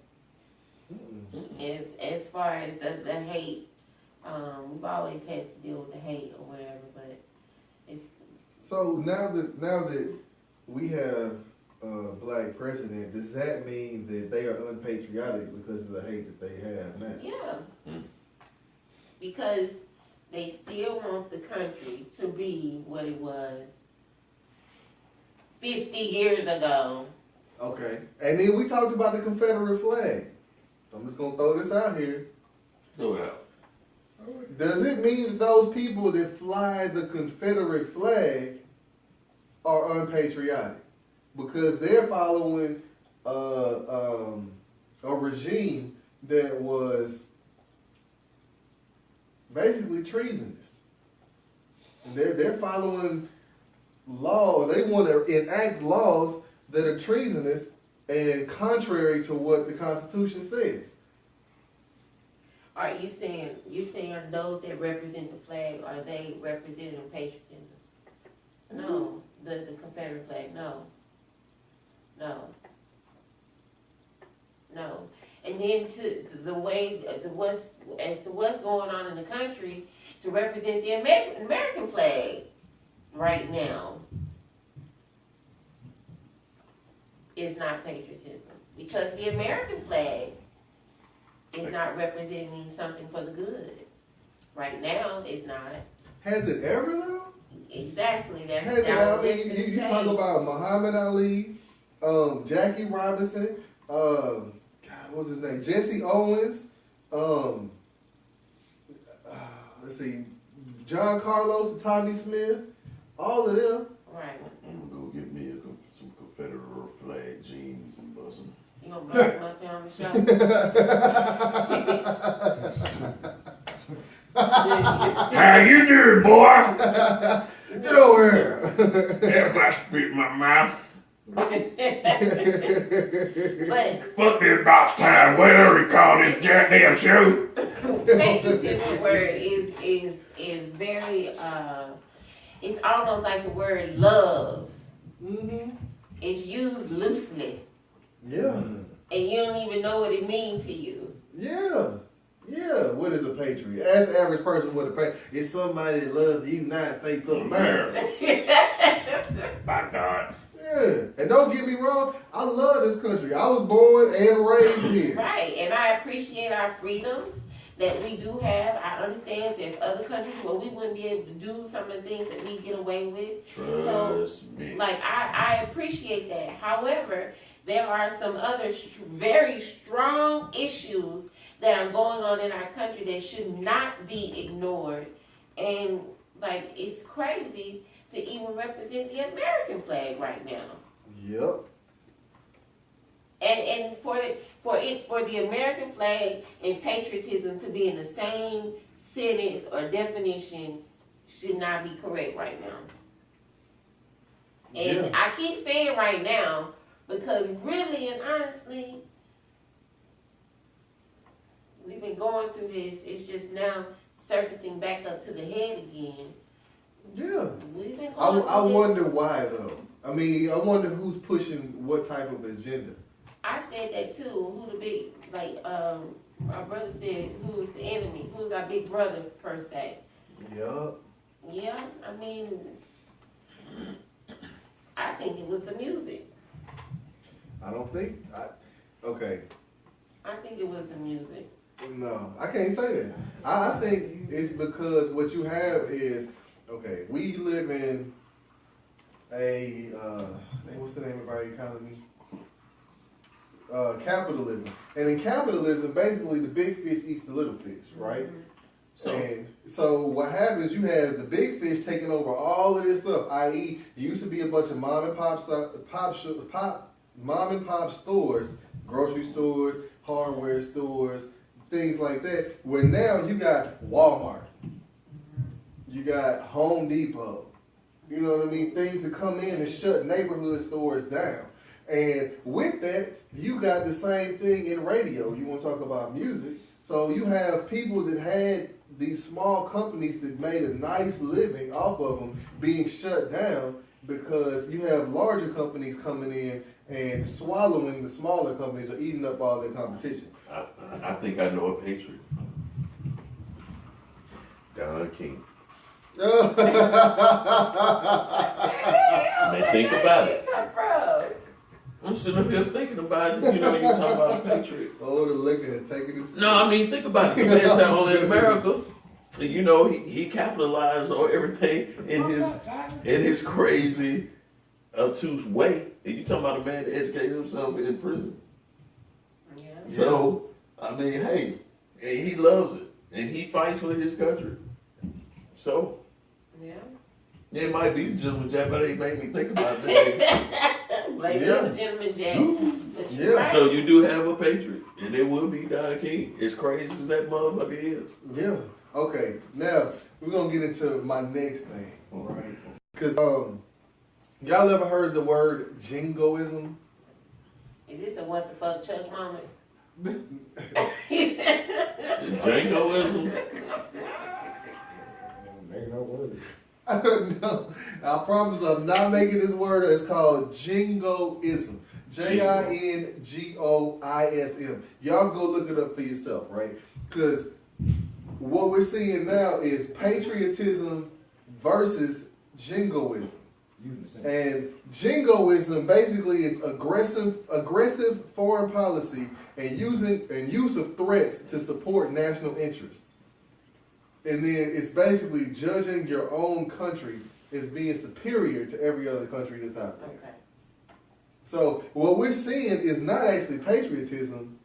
As far as the hate, we've always had to deal with the hate or whatever. But it's So now that we have a black president, does that mean that they are unpatriotic because of the hate that they have now? yeah. Because they still want the country to be what it was 50 years ago. Okay. And then we talked about the Confederate flag. I'm just gonna throw this out here. Throw it out. Does it mean that those people that fly the Confederate flag are unpatriotic because they're following a regime that was basically treasonous? And they're following law. They want to enact laws that are treasonous and contrary to what the Constitution says. Are you saying those that represent the flag, are they representing patriotism? No, the Confederate flag, no. And then to the way as to what's going on in the country to represent the American flag right now is not patriotism, because the American flag is not representing something for the good. Right now, it's not. Has it ever though? Exactly. That's Has it? I mean, you talk about Muhammad Ali, Jackie Robinson, God, what's his name? Jesse Owens. Let's see, John Carlos and Tommy Smith. All of them. Right. I'm gonna go get me some Confederate flag jeans and bust them. You gonna bust them up there on the show? How you doing, boy? Get over here. Have my spit in my mouth. But Fuck this box time, whatever you call this goddamn show. patriotism word is very it's almost like the word love. Mm-hmm. It's used loosely, Yeah. and you don't even know what it means to you. Yeah. Yeah. What is a patriot? As the average person, what a patriot is somebody that loves the United States of America. By God. Yeah. And don't get me wrong, I love this country. I was born and raised here. Right, and I appreciate our freedoms that we do have. I understand there's other countries where we wouldn't be able to do some of the things that we get away with. Trust me. Like, I appreciate that. However, there are some other very strong issues that are going on in our country that should not be ignored. And, like, it's crazy to even represent the American flag right now. Yep. And for the American flag and patriotism to be in the same sentence or definition should not be correct right now. And Yeah. I keep saying right now because really and honestly, we've been going through this. It's just now surfacing back up to the head again. Yeah. We've been I going through this. wonder why though. I mean, I wonder who's pushing what type of agenda. I said that too. Who the big, like, our brother said, who's the enemy? Who's our big brother, per se? Yup. Yeah, I mean, I think it was the music. I don't think. Okay. I think it was the music. No, I can't say that. I think it's because what you have is, okay, we live in a, what's the name of our economy? Capitalism. And in capitalism, basically the big fish eats the little fish, right? And so what happens, you have the big fish taking over all of this stuff, i.e. you used to be a bunch of mom and pop stores, grocery stores, hardware stores, things like that, where now you got Walmart, you got Home Depot, you know what I mean? Things that come in and shut neighborhood stores down. And with that, you got the same thing in radio. You want to talk about music. So you have people that had these small companies that made a nice living off of them being shut down because you have larger companies coming in and swallowing the smaller companies or eating up all their competition. I think I know a patriot. Don King. Man, think about it. I'm sitting up here thinking about it. You know, you talking about a patriot. Oh, the liquor has taken his. No, I mean, think about it. The man said only in America. You know, he capitalized on everything in his crazy, obtuse way. And you talking about a man that educated himself in prison. Yeah. So, I mean, hey, and he loves it. And he fights for his country. So, Yeah. it might be Gentleman Jack, but it made me think about that. Like Yeah. the Gentleman Jack. But you're Yeah. right. So you do have a patriot, and it will be Don King. As crazy as that motherfucker is. Yeah. Okay. Now we're gonna get into my next thing. All right. Cause y'all ever heard the word jingoism? Is this a what the fuck church moment? Jingoism? Make no word. No, I promise I'm not making this word. It's called jingoism. Jingoism. Y'all go look it up for yourself, right? Because what we're seeing now is patriotism versus jingoism. And jingoism basically is aggressive foreign policy and use of threats to support national interests. And then it's basically judging your own country as being superior to every other country that's out there. Okay. So what we're seeing is not actually patriotism,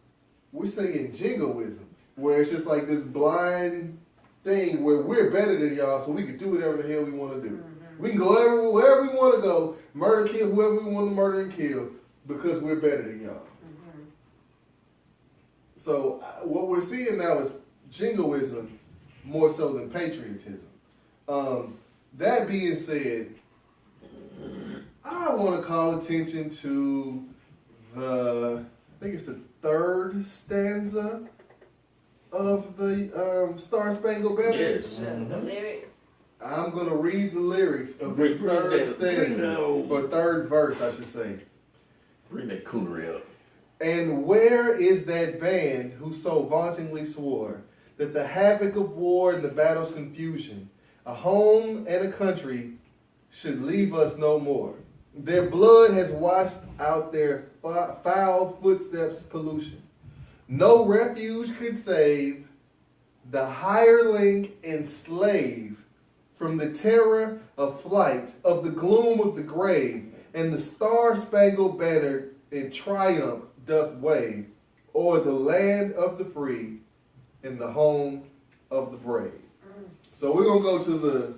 we're seeing jingoism, where it's just like this blind thing where we're better than y'all, so we can do whatever the hell we want to do. Mm-hmm. We can go wherever we want to go, murder, kill whoever we want to murder and kill, because we're better than y'all. Mm-hmm. So what we're seeing now is jingoism more so than patriotism. That being said, I want to call attention to I think it's the third stanza of the Star Spangled Banner. Yes. The lyrics. I'm going to read the lyrics of this third stanza, or third verse, I should say. Bring that coonery up. And where is that band who so vauntingly swore that the havoc of war and the battle's confusion, a home and a country, should leave us no more? Their blood has washed out their foul footsteps' pollution. No refuge could save the hireling and slave from the terror of flight, of the gloom of the grave, and the star-spangled banner in triumph doth wave o'er the land of the free and the home of the brave. So we're going to go to the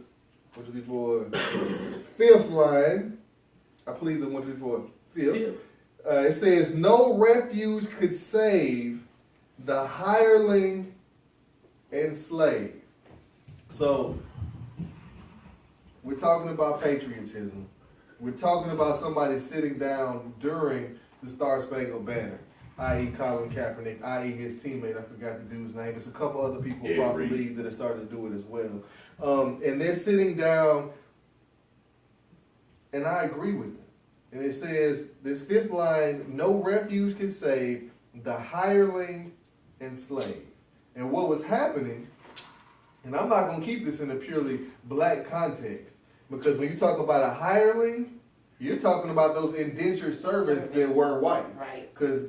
1, 2, 3, 4, fifth line. I plead the 1, 2, 3, 4, fifth. It says, no refuge could save the hireling and slave. So we're talking about patriotism. We're talking about somebody sitting down during the Star Spangled Banner, i.e. Colin Kaepernick, i.e. his teammate. I forgot the dude's name. It's a couple other people across the league that are starting to do it as well. And they're sitting down, and I agree with them. And it says, this fifth line, no refuge can save the hireling and slave. And what was happening, and I'm not going to keep this in a purely black context, because when you talk about a hireling, you're talking about those indentured servants that were white. Right. Because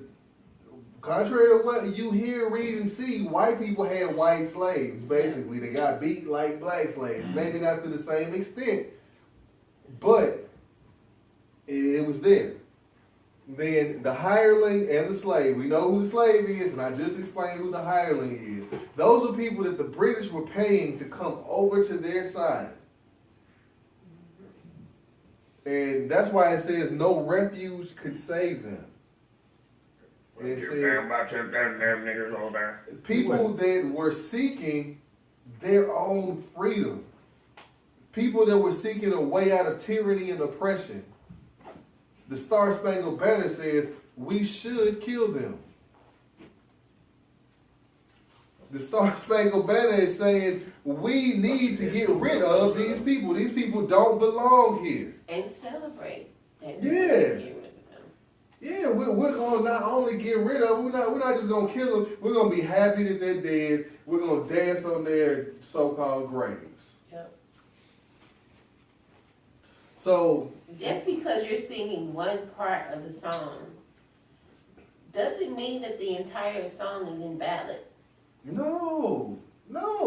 contrary to what you hear, read, and see, white people had white slaves, basically. They got beat like black slaves. Maybe not to the same extent, but it was there. Then the hireling and the slave. We know who the slave is, and I just explained who the hireling is. Those are people that the British were paying to come over to their side. And that's why it says no refuge could save them. And it says people that were seeking their own freedom. People that were seeking a way out of tyranny and oppression. The Star Spangled Banner says we should kill them. The Star Spangled Banner is saying we need to get rid of these people. These people don't belong here. And celebrate that. Yeah. Get rid of them. Yeah, we're going to not only get rid of them, we're not just going to kill them. We're going to be happy that they're dead. We're going to dance on their so-called graves. Yep. So just because you're singing one part of the song doesn't mean that the entire song is invalid. No.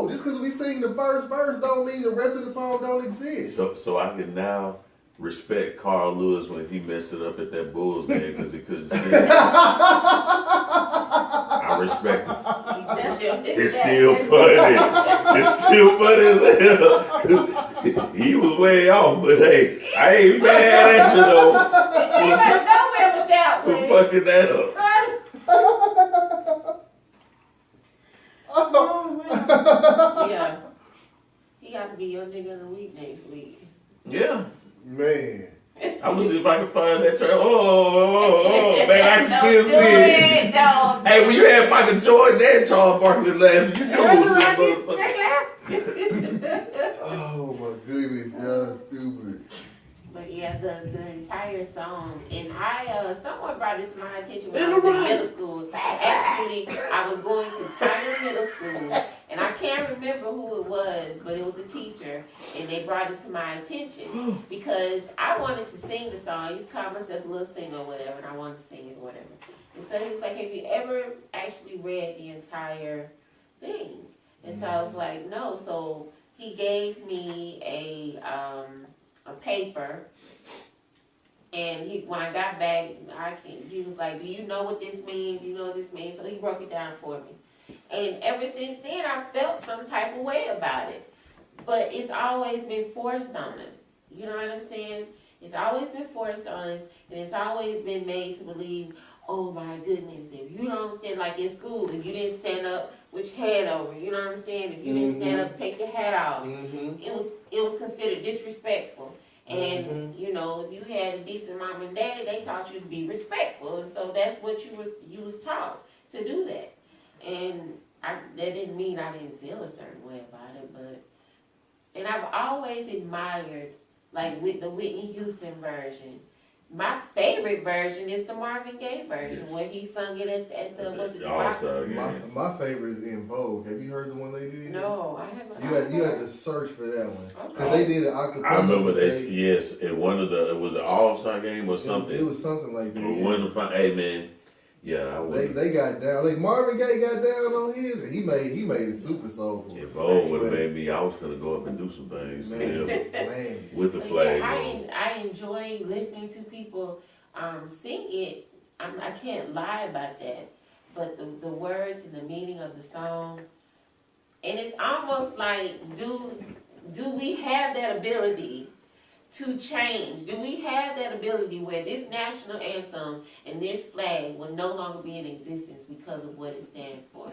Just because we sing the first verse don't mean the rest of the song don't exist. So I can now respect Carl Lewis when he messed it up at that Bulls game because he couldn't sing. I respect it. It's still funny. It's still funny as hell. He was way off, but hey, I ain't mad at you though. You went nowhere with that For one. fucking that up. Yeah. He got to be your nigga of the week next week. Yeah. Man. I'm gonna see if I can find that track. Oh, man, I can Don't still do see it. it, don't. Hey, when you had Michael Jordan and Charles Barkley laughing, you knew it was some motherfucker. Oh my goodness, y'all stupid. But yeah, the entire song, and I someone brought this to my attention when I was in middle school. Actually, I was going to Tyler Middle School, and I can't remember who it was, but it was a teacher, and they brought it to my attention because I wanted to sing the song. I used to call myself a little singer or whatever, and I wanted to sing it or whatever. And so he was like, "Have you ever actually read the entire thing?" And so I was like, "No." So he gave me a paper, and when I got back, he was like, "Do you know what this means? You know what this means?" So he broke it down for me, and ever since then, I felt some type of way about it. But it's always been forced on us. You know what I'm saying? It's always been forced on us, and it's always been made to believe, oh my goodness, if you don't stand, like in school, if you didn't stand up with your head over, you know what I'm saying? If you didn't stand up, take your hat off. It was considered disrespectful. And you know, if you had a decent mom and daddy, they taught you to be respectful, and so that's what you was taught to do that. And that didn't mean I didn't feel a certain way about it, and I've always admired, like with the Whitney Houston version. My favorite version is the Marvin Gaye version, where he sung it at the was it the box? My favorite is In Vogue. Have you heard the one they did? No, I haven't. You had to search for that one because Okay. they did an acapella. I remember that. Yes, at one of the was it All-Star game or something. It was something like that. Hey man, yeah, I was. They got down. Like Marvin Gaye got down on his, and he made it super soulful. If Vogue would have made me, I was gonna go up and do some things Man. with the flag. Yeah, I enjoy listening to people sing it. I can't lie about that. But the words and the meaning of the song, and it's almost like, do we have that ability to change? Do we have that ability where this national anthem and this flag will no longer be in existence because of what it stands for?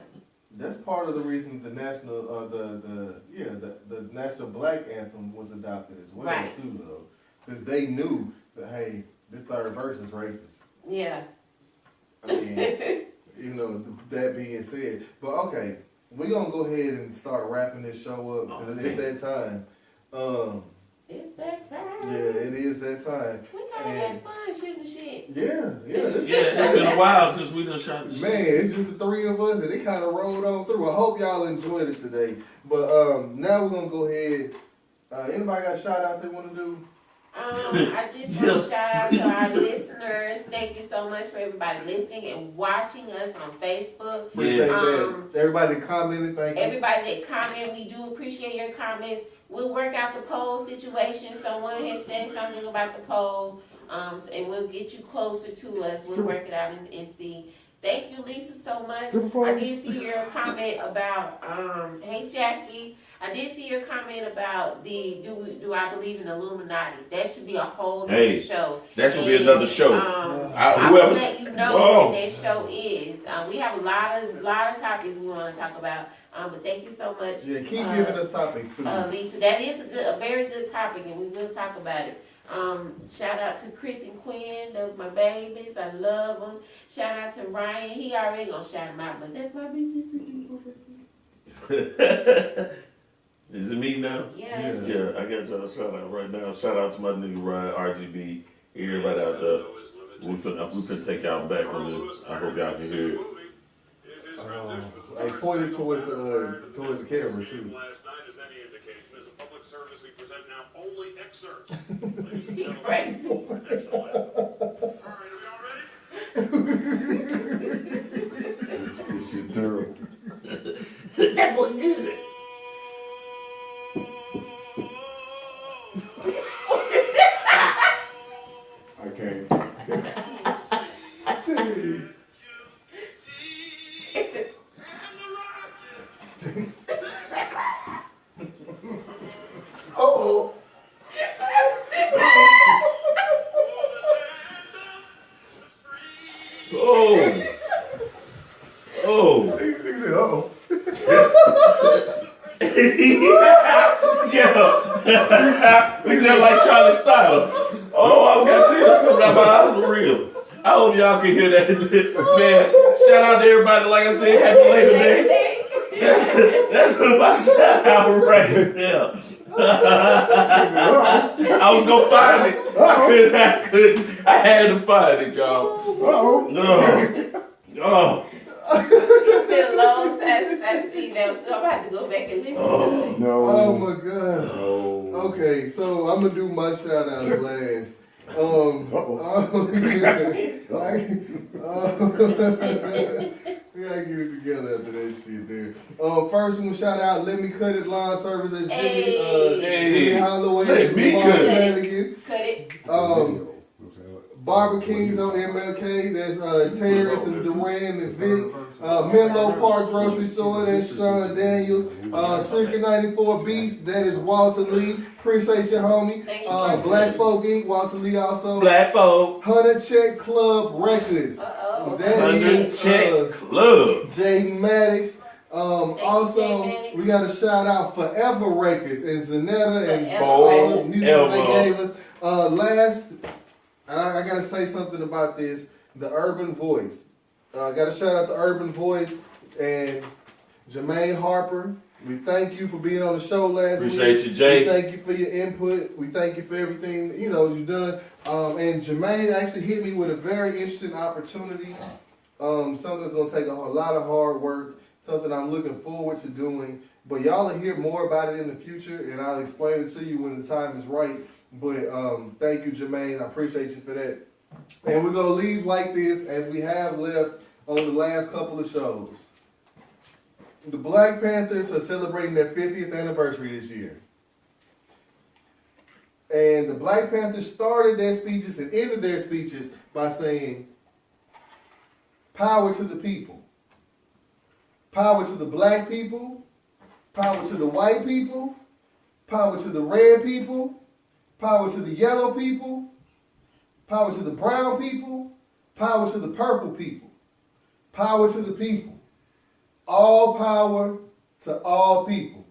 That's part of the reason the national, the national black anthem was adopted as well, Right. too, though, because they knew that hey, this third verse is racist. Yeah. I mean, you know, that being said, but okay, we're gonna go ahead and start wrapping this show up because it's that time. It's that time. Yeah, it is that time. We gotta have fun shooting shit. Yeah. It's been a while since we done shot the shit. Man, it's just the three of us, and it kind of rolled on through. I hope y'all enjoyed it today. But now we're gonna go ahead. Anybody got shout outs they want to do? I just want to shout out to our listeners. Thank you so much for everybody listening and watching us on Facebook. Appreciate that. Everybody that commented, thank you. Everybody that comment, we do appreciate your comments. We'll work out the poll situation. Someone has said something about the poll, and we'll get you closer to us. We'll work it out and see. Thank you, Lisa, so much. I did see your comment about, hey, Jackie. I did see your comment about do I believe in the Illuminati? That should be a whole new show. That's gonna be another show. I will let you know when that show is. We have a lot of topics we want to talk about. But thank you so much. Yeah, keep giving us topics too. Lisa, that is a very good topic, and we will talk about it. Shout out to Chris and Quinn, those my babies. I love them. Shout out to Ryan. He already gonna shout them out, but that's my business. Is it me now? Yeah. Yeah, I got y'all a shout out right now. Shout out to my nigga Ryan, RGB, everybody out there. We finna take y'all back on this. I hope y'all can hear it. I pointed towards the camera too. Last night, as any indication, as a public service, we present now only excerpts. Ladies and gentlemen, Right. national anthem. All right, are we all ready? This shit terrible. That boy good. I can't. Oh. Oh! Oh! Nigga said, uh-oh. Yeah! We just like Charlie Style. Oh, I've got out my eyes for real. I hope y'all can hear that. Man, shout out to everybody. Like I said, happy Labor Day. That's my shout out right there. I was gonna find it. I couldn't. I had to find it, y'all. No. Oh. It's been a long time since I've seen them, so I'm about to go back and listen to it. No. Oh my God. Oh. Okay, so I'm gonna do my shout out last. We gotta get it together after that shit there. First one, shout out Let Me Cut It Line Service. That's Jimmy Holloway. Let me cut it. Cut it. Barber Kings on MLK. That's Terrence and Duran and Vic. Menlo Park Grocery Store. That's Sean Daniels. Circa 94 Beast. That is Walter Lee. Appreciate you, homie. Thank you, Black Folk Inc. Walter Lee also. Black folk. 100 Check Club Records. Uh-oh. That 100 is Check Club. Jaden Maddox. Also, Jay Maddox. we got to shout out Forever Records and Zanetta and Forever. all the music they Forever. gave us. Last, and I got to say something about this, the Urban Voice. I got to shout out the Urban Voice and Jermaine Harper. We thank you for being on the show last week. Appreciate you, Jay. We thank you for your input. We thank you for everything you've done. And Jermaine actually hit me with a very interesting opportunity. Something that's gonna take a lot of hard work. Something I'm looking forward to doing. But y'all will hear more about it in the future, and I'll explain it to you when the time is right. But thank you, Jermaine. I appreciate you for that. And we're gonna leave like this as we have left on the last couple of shows. The Black Panthers are celebrating their 50th anniversary this year. And the Black Panthers started their speeches and ended their speeches by saying, power to the people. Power to the black people. Power to the white people. Power to the red people. Power to the yellow people. Power to the brown people. Power to the purple people. Power to the people. All power to all people.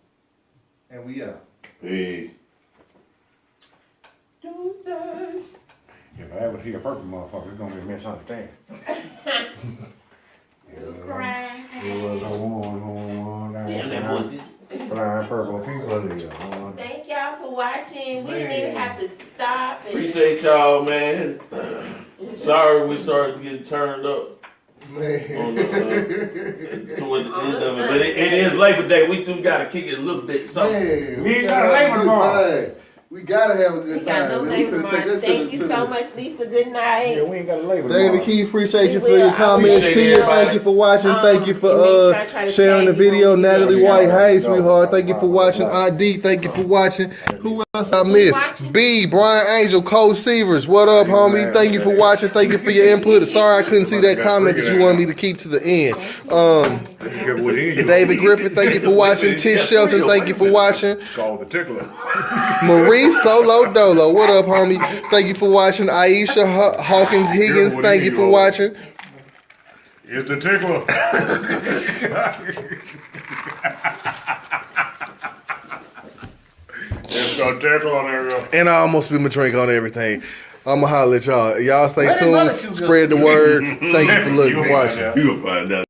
And we out. Peace. Deuces. If I ever see a purple motherfucker, it's gonna be a misunderstanding. You crying. It was a one, Damn, that boy. flying purple people here. Thank y'all for watching. We didn't even have to stop. And Appreciate y'all, man. Sorry we started getting turned up. Man. Toward the end of it. But it is Labor Day. We do gotta kick it a little bit something. Man, We ain't gotta got a have labor good tomorrow. time. We gotta have a good we got time. no man. labor finna take tomorrow. that Thank to you the, so much, Lisa. Good night. Yeah, we ain't got a label. David Keith, appreciate you We for your will. comments. Appreciate Tia, everybody. thank you for watching. Thank you And make sure for I try to sharing the tag you video. on Natalie video. White, hey sweetheart, thank you for watching. ID, thank you for watching. Who else I missed? watching? B, Brian Angel, Cole Severs, what up, homie? Thank you for watching. Thank you for your input. Sorry I couldn't see that comment that you wanted me to keep to the end. David Griffith, thank you for watching. Tish Shelton, thank you for watching. It's called the tickler. Marie Solo Dolo, what up, homie? Thank you for watching. Aisha Hawkins Higgins, thank you for watching. It's the tickler. It's the tickler, nigga. And I almost spilled my drink on everything. I'ma holler at y'all. Y'all stay tuned. Spread the word. Thank you for looking, watching. You gonna find out.